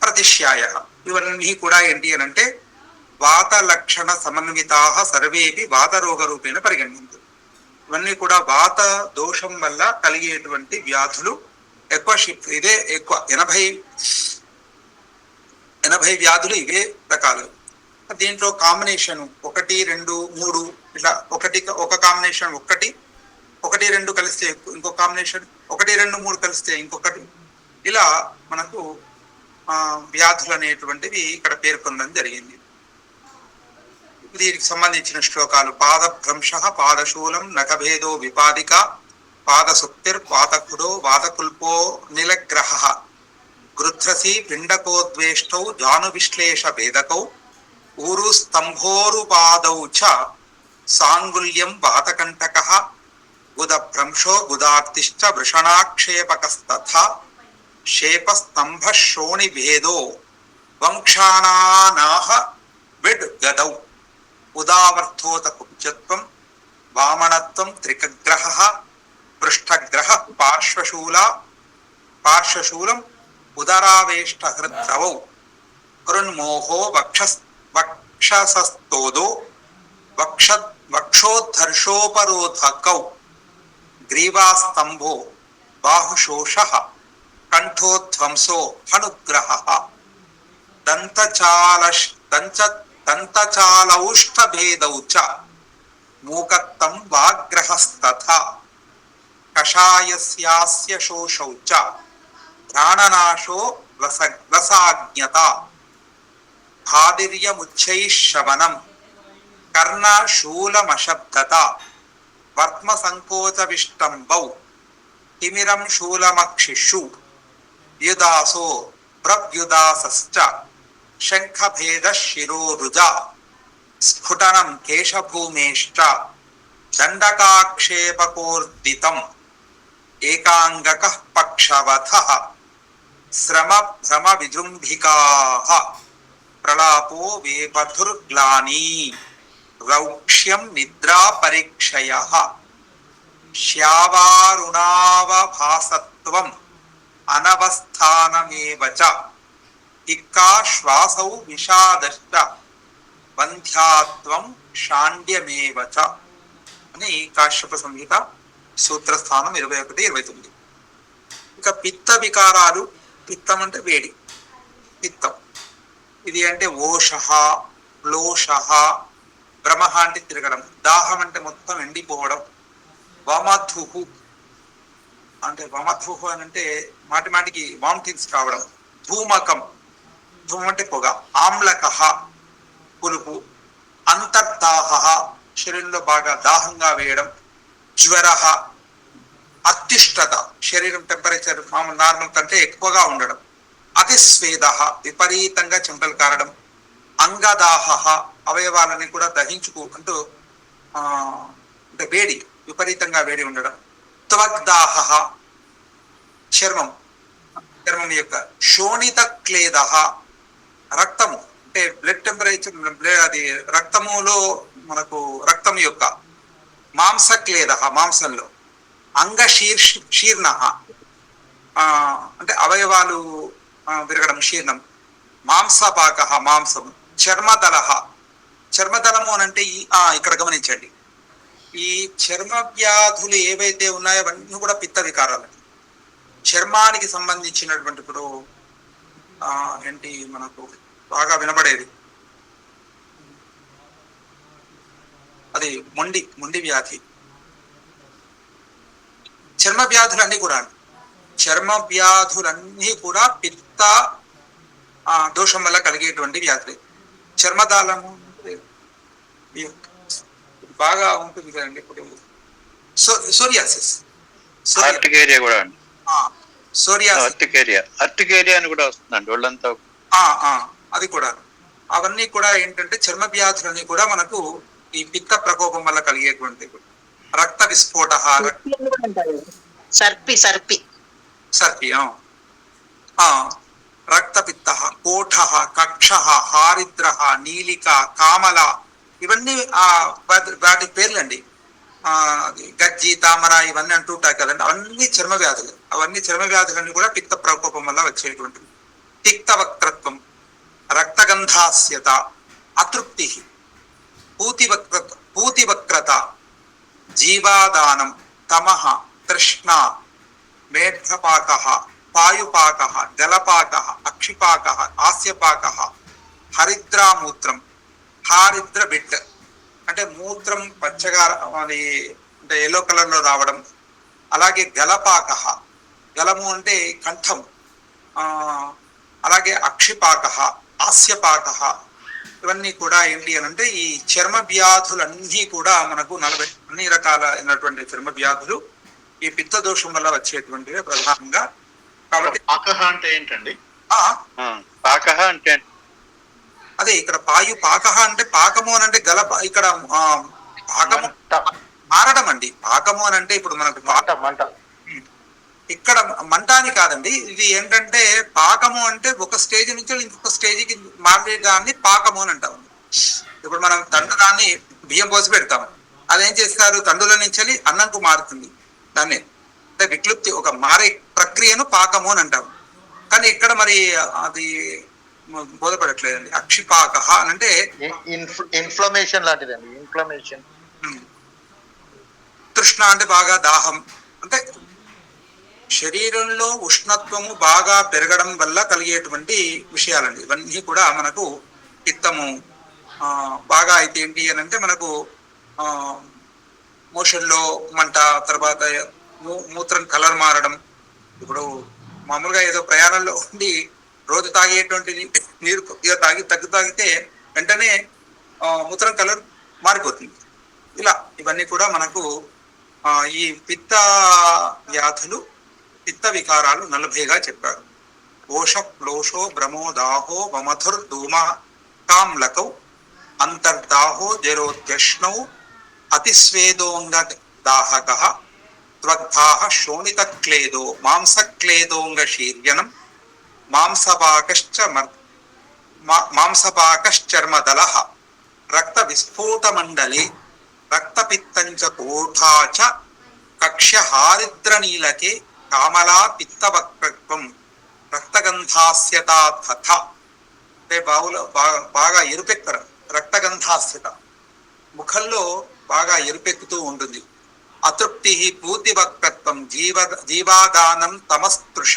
ప్రతిశ్యాయ ఇవన్నీ కూడా ఏంటి అని అంటే వాత లక్షణ సమన్వితా సర్వేపి వాతరోగ రూపేణ పరిగణించు. ఇవన్నీ కూడా వాత దోషం వల్ల కలిగేటువంటి వ్యాధులు. ఎక్కువ ఇదే ఎక్కువ 80 వ్యాధులు ఇవే రకాలు. దీంట్లో కాంబినేషన్ 1, 2, 3 ఇట్లా ఒక కాంబినేషన్ 1, 2 కలిస్తే ఇంకో కాంబినేషన్, 1, 2, 3 కలిస్తే ఇంకొకటి, ఇలా మనకు వ్యాధులు అనేటువంటివి ఇక్కడ పేర్కొనడం జరిగింది. దీనికి సంబంధించిన శ్లోకాలు పాదభ్రంశ పాదశూలం నఖభేదో విపాదిక పాదసుప్తిర్ పాదకుడో వాదకుల్పో నిలగ్రహ గృధ్రసి పిండకోద్వేష్టౌ జాను విశ్లేష భేదకౌ ఊరు స్తంభోరుపాదౌ చ సాంగుల్యం వాతకంటకః గుదభ్రంశో గుదార్తిశ్చ వృషణాక్షేపకస్తథా శేపస్తంభ శ్రోణి భేదో వంక్షానానాహ విడ్ గదౌ ఉదావర్తోత కుబ్జత్వం వామనత్వం త్రికగ్రహ పృష్ఠగ్రహ పార్శ్వశూలం ఉదరావేష్ట హృద్రవౌ కృన్మోహో వక్షసస్తోదో వక్షోద్ధర్షోపరోధకౌ గ్రీవాస్తంభో బాహుశోష కంఠోధ్వంసో హనుగ్రహ దంతచాలౌష్ఠభేదౌ చ మూకత్తం వాగ్రహస్తథా కషాయస్యాస్య శోషౌ చ ఘ్రాణనాశో రసాజ్ఞత భాదిర్యముచ్చైశ్రవణం కర్ణశూలమశబ్దత వర్త్మ సంకోచ విష్టంబౌ తిమిరం శూలమక్షిషు యుదాసో ప్రవ్యుదాసశ్చ శంఖభేద శిరోరుజ స్ఫుటనం కేశభూమేశ్చ దండకాక్షేపకోర్దితం ఏకాంగకః పక్షవథః శ్రమ భ్రమ విజృంభికాః ప్రలాపో వేపథుర్గ్లానీ రౌక్ష్యం నిద్రా పరీక్షయః శ్యావారుణావభాసత్వం అనవస్థానమేవ చ ఇక్కా శ్వాసౌ విషాదశ్చ బంధ్యాత్వం షాండ్యమేవ చ అని కాశ్యప సంహిత సూత్రస్థానం 21, 29. ఇక పిత్త వికారాలు. పిత్తం అంటే వేడి. పిత్తం ఇది అంటే ఓషః ప్లోషః. భ్రమః అంటే తిరగడం. దాహం అంటే మొత్తం ఎండిపోవడం. వమధుః అంటే అని అంటే మాటికి వామిటింగ్స్ కావడం. ధూమకం ధూమం అంటే పొగ. ఆమ్లకః పులుపు. అంతర్దాహ శరీరంలో బాగా దాహంగా వేయడం. జ్వరః అత్యుష్ణత శరీరం టెంపరేచర్ మామూలు నార్మల్ కంటే ఎక్కువగా ఉండడం. అతిస్వేద విపరీతంగా చెమటలు కారడం. అంగదాహ అవయవాలని కూడా అంటూ అంటే వేడి విపరీతంగా వేడి ఉండడం. త్వగ్దాహ చర్మం యొక్క. శోణిత క్లేద రక్తము అంటే బ్లడ్ టెంపరేచర్ అది రక్తములో మనకు రక్తం యొక్క. మాంసక్లేద మాంసంలో. శీర్ణ అంటే అవయవాలు విరగడం శీర్ణం. మాంసపాక మాంసం. చర్మదలము అని అంటే ఇక్కడ గమనించండి. ఈ చర్మ వ్యాధులు ఏవైతే ఉన్నాయో అవన్నీ కూడా పిత్త వికారాలు. చర్మానికి సంబంధించినటువంటి ఇప్పుడు ఏంటి మనకు బాగా వినబడేది అది మొండి వ్యాధి. చర్మ వ్యాధులన్నీ కూడా పిత్త దోషం వల్ల కలిగేటువంటి వ్యాధులే. చర్మదాలము బాగా ఉంటుంది కదండి ఇప్పుడు. సోరియాసిస్ సోరియాసిస్, అర్టికేరియా అని కూడా వస్తుందండి ఒళ్ళంతా. అది కూడా. అవన్నీ కూడా ఏంటంటే చర్మ వ్యాధులన్నీ కూడా మనకు ఈ పిత్త ప్రకోపం వల్ల కలిగేటువంటి రక్త విస్ఫోట, సర్పి సర్పి సర్పి, రక్తపిత్త, కోఠ, కక్ష, హారిద్ర, నీలిక, కామల, ఇవన్నీ వాటి పేర్లండి. గజ్జి, తామర ఇవన్నీ అంటుంటాయి కదండి, అవన్నీ చర్మ వ్యాధులు. అవన్నీ చర్మ వ్యాధులన్నీ కూడా పిత్త ప్రకోపం వల్ల వచ్చేటువంటివి. తిక్త వక్రత్వం, రక్తగంధాస్యత, అతృప్తి, పూతివక్రత, జీవాదానం, తమః, తృష్ణ, మేఘపాక, పాయుపాక, జలపాక, అక్షిపాక, హాస్యపాక, హరిద్రామూత్రం, హారిద్ర బిట్ అంటే మూత్రం పచ్చగా అది అంటే ఎల్లో కలర్ లో రావడం. అలాగే గలపాక, గలము అంటే కంఠం. అలాగే అక్షిపాక, హాస్యపాక, ఇవన్నీ కూడా ఏంటి అని అంటే ఈ చర్మ వ్యాధులన్నీ కూడా మనకు అన్ని రకాలైనటువంటి చర్మ వ్యాధులు ఈ పిత్త దోషం వల్ల వచ్చేటువంటివి ప్రధానంగా. కాబట్టి పాకహ అంటే ఏంటండి? పాకహ అంటే అదే ఇక్కడ పాకహ అంటే పాకము అని అంటే ఇక్కడ పాకము మారడం అండి. పాకము అని అంటే ఇప్పుడు మనకు మంట ఇక్కడ మంట అని కాదండి. ఇది ఏంటంటే పాకము అంటే ఒక స్టేజ్ నుంచి ఇంకొక స్టేజ్కి మారేదాన్ని పాకము అని అంటాం. ఇప్పుడు మనం తండ్రుదాన్ని బియ్యం పోసి పెడతాము, అదేం చేస్తారు, తండ్రుల నుంచి అన్నంకు మారుతుంది. దాన్ని అంటే విక్లుప్తి, ఒక మారే ప్రక్రియను పాకము అని అంటాము. కానీ ఇక్కడ మరి అది బోధపడట్లేదండి. అక్షిపాక అని అంటే ఇన్ఫ్లమేషన్ లాంటిదండి. ఇన్ఫ్లమేషన్. తృష్ణ అంటే బాగా దాహం, అంటే శరీరంలో ఉష్ణత్వము బాగా పెరగడం వల్ల కలిగేటువంటి విషయాలండి. ఇవన్నీ కూడా మనకు పిత్తము బాగా అయితే ఏంటి అని అంటే మనకు మోషన్లో మంట, తర్వాత మూత్రం కలర్ మారడం. ఇప్పుడు మామూలుగా ఏదో ప్రయాణంలో ఉండి రోజు తాగేటువంటిది నీరు కొద్దిగా తాగితే వెంటనే మూత్రం కలర్ మారిపోతుంది. ఇలా ఇవన్నీ కూడా మనకు ఈ పిత్త వ్యాధులు, పిత్త వికారాలు 40గా చెప్పారు. ఓష, క్లోషో, భ్రమో, దాహో, వమధుర్, ధూమ, కామ్లకౌ, అంతర్దాహో, జరోత్యష్ణౌ, అతిస్వేదోంగ దాహక, త్వగ్ధాహ, శోణిత క్లేదో, మాంసక్లేదోంగ శీర్యనం, మాంసపాకశ్చర్మదల, రక్త విస్ఫోట మండలే, రక్తపిత్తంచ కోఠాచ, కక్ష్య హారిద్ర నీలకే, కామలా పిత్తవక్రత్వం, రక్తగంధాస్యత తథ. అంటే బాగా ఎరుపెక్కడం, రక్తగంధాస్యత, ముఖంలో బాగా ఎరుపెక్కుతూ ఉంటుంది. అతృప్తి, పూతివక్రత్వం, జీవాదానం, తమస్తృష,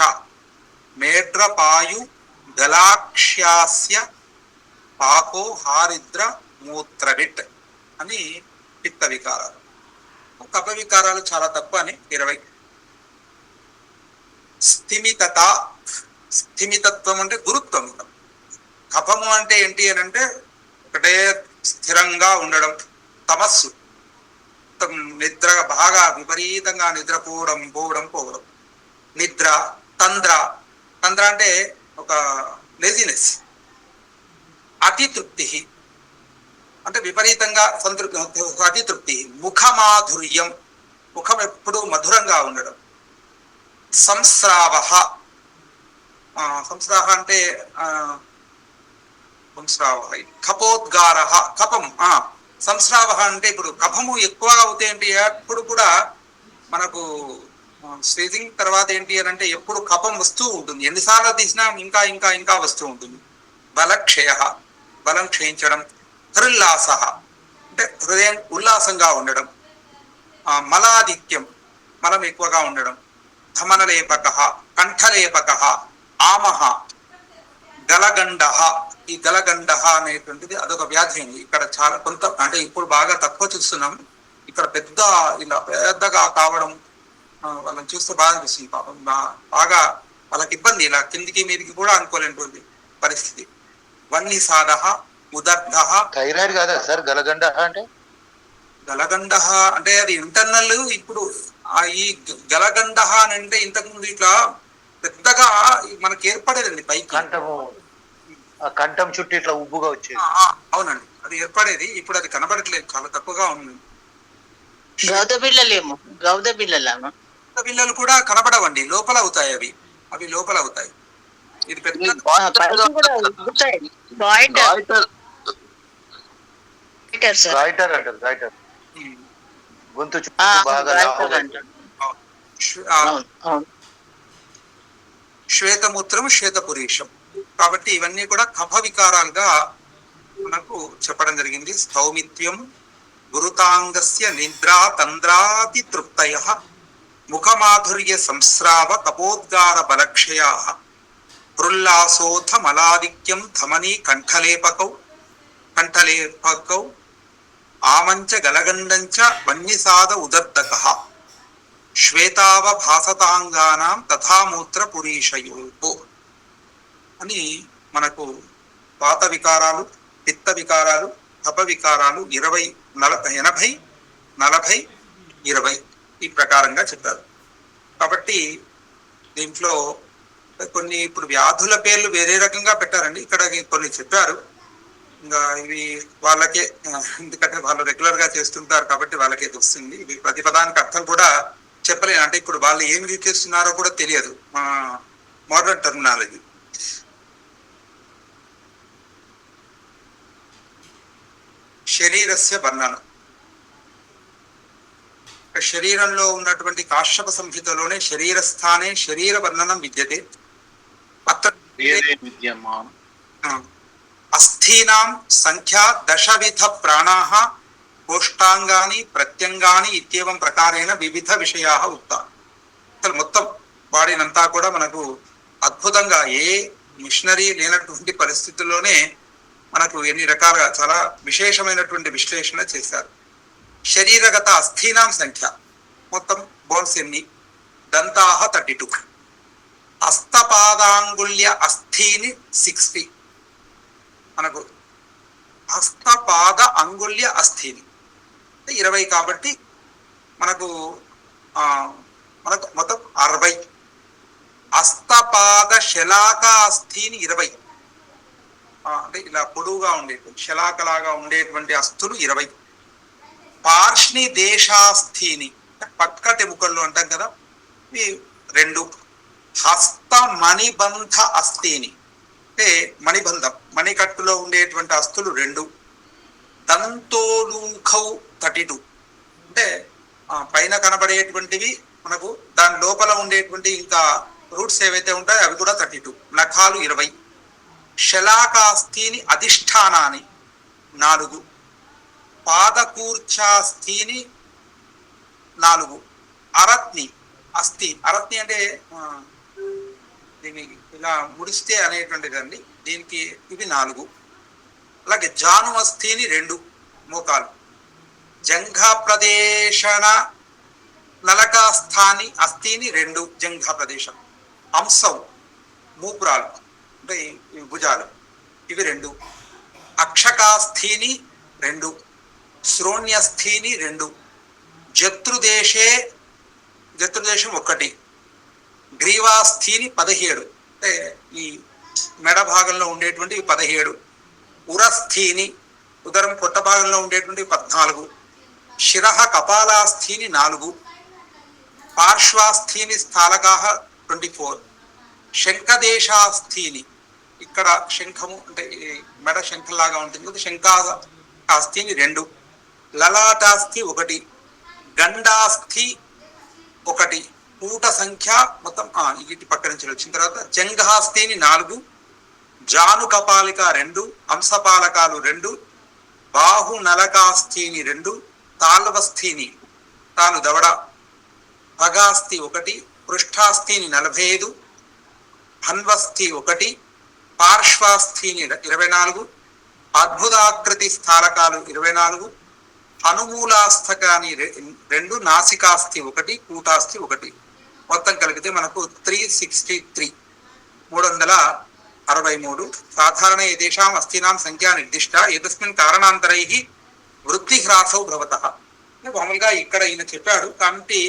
మేఢ్రపాయు, గలాక్ష్యాస్య, పాకో, హారిద్ర, మూత్రవిట్ అని పిత్త వికారాలు. కఫ వికారాలు చాలా తక్కువ అని 20. స్థిమితత, స్థిమితత్వం అంటే గురుత్వం. కఫము అంటే ఏంటి అని అంటే ఒకటే స్థిరంగా ఉండడం. తమస్సు, నిద్ర బాగా విపరీతంగా నిద్రపోవడం. నిద్ర. తంద్ర అంటే ఒక లేజినెస్. అతితృప్తి అంటే విపరీతంగా సంతృప్తి, అతితృప్తి. ముఖమాధుర్యం, ముఖం ఎప్పుడు మధురంగా ఉండడం. సంస్రావ, సంస్రావ అంటే కపోద్గార, కపం. సంస్రావ అంటే ఇప్పుడు కఫము ఎక్కువగా అవుతాయి ఏంటి, ఎప్పుడు కూడా మనకు స్వీజింగ్ తర్వాత ఏంటి అని అంటే ఎప్పుడు కఫం వస్తూ ఉంటుంది. ఎన్నిసార్లు తీసినా ఇంకా ఇంకా ఇంకా వస్తూ ఉంటుంది. బలక్షయ, బలం క్షయించడం. హృల్లాస అంటే హృదయం ఉల్లాసంగా ఉండడం. మలాధిక్యం, మలం ఎక్కువగా ఉండడం. ధమనలేపక, కంఠలేపక, ఆమహ, గలగండ. ఈ గలగండ అనేటువంటిది అదొక వ్యాధి అండి. ఇక్కడ చాలా కొంత అంటే ఇప్పుడు బాగా తక్కువ చూస్తున్నాం. ఇక్కడ ఇలా పెద్దగా కావడం వాళ్ళని చూస్తే బాగా అనిపిస్తుంది. పాపం బాగా వాళ్ళకి ఇబ్బంది, ఇలా కిందికి మీదికి కూడా అనుకోలేనటువంటి పరిస్థితి. వన్ని సాధ, ఉదర్ధ. థైరాయిడ్ కాదా సార్ గలగండ అంటే? గలగండ అంటే అది ఇంటర్నల్. ఇప్పుడు ఈ గలగండ అని అంటే ఇంతకుముందు ఇట్లా పెద్దగా మనకి ఏర్పడేదండి పైకి. ఆ కంఠం చుట్టూ ఇట్లా ఉబ్బుగా వచ్చేది. అవునండి, అది ఏర్పడేది. ఇప్పుడు అది కనబడట్లేదు, చాలా తక్కువగా ఉంది. గౌద బిళ్ళలేమో పిల్లలు కూడా కనబడవండి, లోపల అవుతాయి అవి. అవి లోపల అవుతాయి. ఇది పెద్ద గాయిటర్ అంటారు, గాయిటర్. గొంతు చుట్టూ బాగా లావుగా శ్వేతమూత్రం, శ్వేతపురీషం. కాబట్టి ఇవన్నీ కూడా కఫ వికారాలుగా మనకు చెప్పడం జరిగింది. స్థౌమిత్యం, గురుతాంగస్య నిద్రా తంద్రాతి తృప్తయ, ముఖమాధుర్య సంస్రావ కపోద్గార బలక్షయా, పృల్లాసోథ మలాదిక్యం ధమనీ కంఠలేపకౌ ఆమంచ గలగండంచ వన్యసాద ఉదర్దకః, శ్వేతావ భాసతాంగానాం తథామూత్ర పురీషయో అని మనకు వాత వికారాలు, పిత్త వికారాలు, కఫ వికారాలు 20, 80, 40, 20 ఈ ప్రకారంగా చెప్పారు. కాబట్టి దీంట్లో కొన్ని ఇప్పుడు వ్యాధుల పేర్లు వేరే రకంగా పెట్టారండి, ఇక్కడ కొన్ని చెప్పారు. ఇంకా ఇవి వాళ్ళకే, ఎందుకంటే వాళ్ళు రెగ్యులర్ గా చేస్తుంటారు కాబట్టి వాళ్ళకే తెలుస్తుంది. ఇవి ప్రతి పదానికి అర్థం కూడా చెప్పలేను, అంటే ఇప్పుడు వాళ్ళు ఏమి యూజ్ చేస్తున్నారో కూడా తెలియదు, మా మోడర్న్ టర్మినాలజీ. శరీరస్య వర్ణనం. శరీరంలో ఉన్నటువంటి కాశ్యప సంహితలోనే శరీరస్థానే శరీర వర్ణనం విద్యతే. అస్థీనాం సంఖ్యా దశవిధ ప్రాణాః కోష్టాంగాని ప్రత్యంగాని ఇత్యేవం ప్రకారేణ వివిధ విషయాः ఉక్తా. అసలు మొత్తం బాడీనంతా కూడా మనకు అద్భుతంగా, ఏ మిషనరీ లేనటువంటి పరిస్థితుల్లోనే మనకు ఎన్ని రకాలుగా చాలా విశేషమైనటువంటి విశ్లేషణ చేశారు. శరీరగత అస్థీనాం సంఖ్య, మొత్తం బోన్స్ ఎన్ని, దంతాః 32, హస్తపాదాంగుల్య అస్థీని 60, మనకు హస్తపాద అంగుల్య అస్థిని 20 కాబట్టి మనకు మొత్తం 60. హస్తపాద శలాక అస్థిని 20, అంటే ఇలా పొడువుగా ఉండేటువంటి శలాకలాగా ఉండేటువంటి అస్థులు 20. పార్ష్ని దేశాస్థిని, పక్కటెముకళ్ళు అంటాం కదా, ఇవి 2. హస్త మణిబంధ అస్థిని, అంటే మణిబంధం, మణికట్టులో ఉండేటువంటి అస్థులు 2. దంతోలూఖౌ 32, అంటే పైన కనబడేటువంటివి మనకు, దాని లోపల ఉండేటువంటి ఇంకా రూట్స్ ఏవైతే ఉంటాయో అవి కూడా 32. నఖాలు 20. శలాకాస్థిని అధిష్టానాన్ని 4. పాదకూర్చాస్థిని 4. అరత్ని అస్థి, అరత్ని అంటే దీన్ని ఇలా ముడిస్తే అనేటువంటిది అండి, దీనికి ఇవి 4. అలాగే జాను అస్థిని 2 మోకాలు. జంఘా ప్రదేశన నలకాస్థాని అస్థిని 2 జంఘా ప్రదేశం. అంశం మూపురాలు, అంటే భుజాలు, ఇవి 2. అక్షకాస్థిని 2. శ్రోణ్యస్థిని 2. జత్రుదేశం 1. గ్రీవాస్థిని 17, అంటే ఈ మెడ భాగంలో ఉండేటువంటి 17. ఉరస్థిని, ఉదరం పొట్ట భాగంలో ఉండేటువంటి 14. శిరః కపాలాస్థిని 4. పార్శ్వాస్థిని స్థాలకాః 24. శంఖదేశాస్థిని, ఇక్కడ శంఖము అంటే మెడ శంఖంలాగా ఉంటుంది, శంఖాస్థిని 2. లలాటాస్థి 1. గండాస్థి 1. పూట సంఖ్య మొత్తం ఇటు పక్క నుంచి వచ్చిన తర్వాత జంఘాస్థిని 4. జాను కపాలిక 2. అంశపాలకాలు 2. బాహు నలకాస్థిని 2. తాల్వస్థిని, తాలు దవడ. భగాస్థి 1. పృష్ఠాస్థిని 45. హన్వస్థి 1. పార్శ్వాస్థిని 24. అద్భుతాకృతి స్థాలకాలు 24. హనుమూలాస్థకాని 2. నాసికాస్థి 1. కూటాస్థి 1. మొత్తం కలిగితే మనకు 363, 363. సాధారణ ఏదేషాం అస్థీనాం సంఖ్యా నిర్దిష్ట ఏతస్మిన్ కారణాంతరైః వృద్ధి హ్రాసౌ భవతః. మామూలుగా ఇక్కడ ఈయన చెప్పాడు, కాబట్టి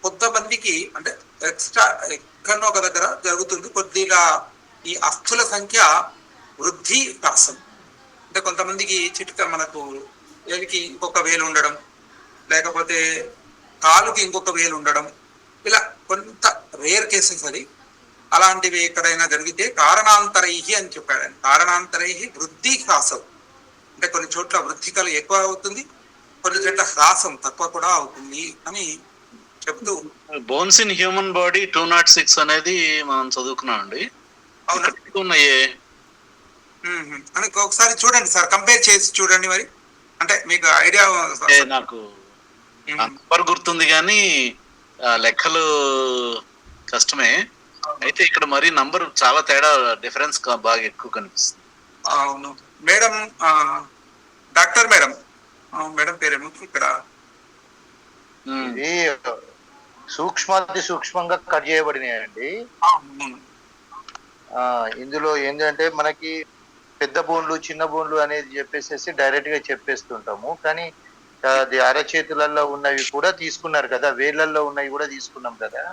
కొంతమందికి అంటే ఎక్స్ట్రా ఎక్కడో ఒక దగ్గర జరుగుతుంది కొద్దిగా ఈ అస్థుల సంఖ్య వృద్ధి హ్రాసం. అంటే కొంతమందికి చిటిక మనకు ఏలికి ఇంకొక వేలు ఉండడం, లేకపోతే కాలుకి ఇంకొక వేలు ఉండడం, ఇలా కొంత రేర్ కేసెస్ అది. అలాంటివి ఎక్కడైనా జరిగితే కారణాంతరై అని చెప్పాడు ఆయన. కారణాంతరై వృద్ధి హ్రాసం, అంటే కొన్ని చోట్ల వృద్ధికలు ఎక్కువ అవుతుంది, కొన్ని చోట్ల హ్రాసం తక్కువ కూడా అవుతుంది అని చెప్తూ. బోన్స్ ఇన్ హ్యూమన్ బాడీ 206 అనేది మనం చదువుకున్నాం అండి. అవునా? ఉన్నాయే అని ఒకసారి చూడండి సార్, కంపేర్ చేసి చూడండి మరి, అంటే మీకు ఐడియా. నాకు నంబర్ గుర్తుంది కానీ లెక్కలు కష్టమే. అయితే ఇక్కడ మరి నంబర్ చాలా తేడా, డిఫరెన్స్ బాగా ఎక్కువ కనిపిస్తుంది. అవును మేడం, డాక్టర్ మేడం, మేడం పేరేమో ఇక్కడ ఇది సూక్ష్మాతి సూక్ష్మంగా కట్ చేయబడినాయండి. ఇందులో ఏంటంటే మనకి పెద్ద బోన్లు చిన్న బోన్లు అనేది చెప్పేసి డైరెక్ట్ గా చెప్పేస్తుంటాము, కానీ అది అరచేతులలో ఉన్నవి కూడా తీసుకున్నారు కదా, వేళ్ళల్లో ఉన్నవి కూడా తీసుకున్నాం కదా,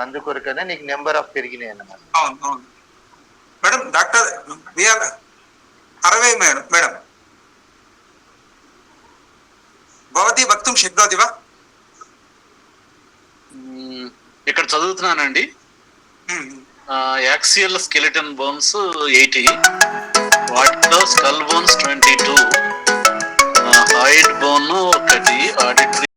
అందుకొరకనే నీకు నెంబర్ ఆఫ్ పెరిగినాయి అన్నమాట. అవును అవును మేడం. Doctor 60 madam. మేడం భవతి వక్తుం శక్నోతి వా? ఇక్కడ చదువుతున్నానండి. యాక్సియల్ స్కెలిటన్ బోన్స్ 80, వాటిలో స్కల్ బోన్స్ 22, హాయిడ్ బోన్ 1, ఆడిటరీ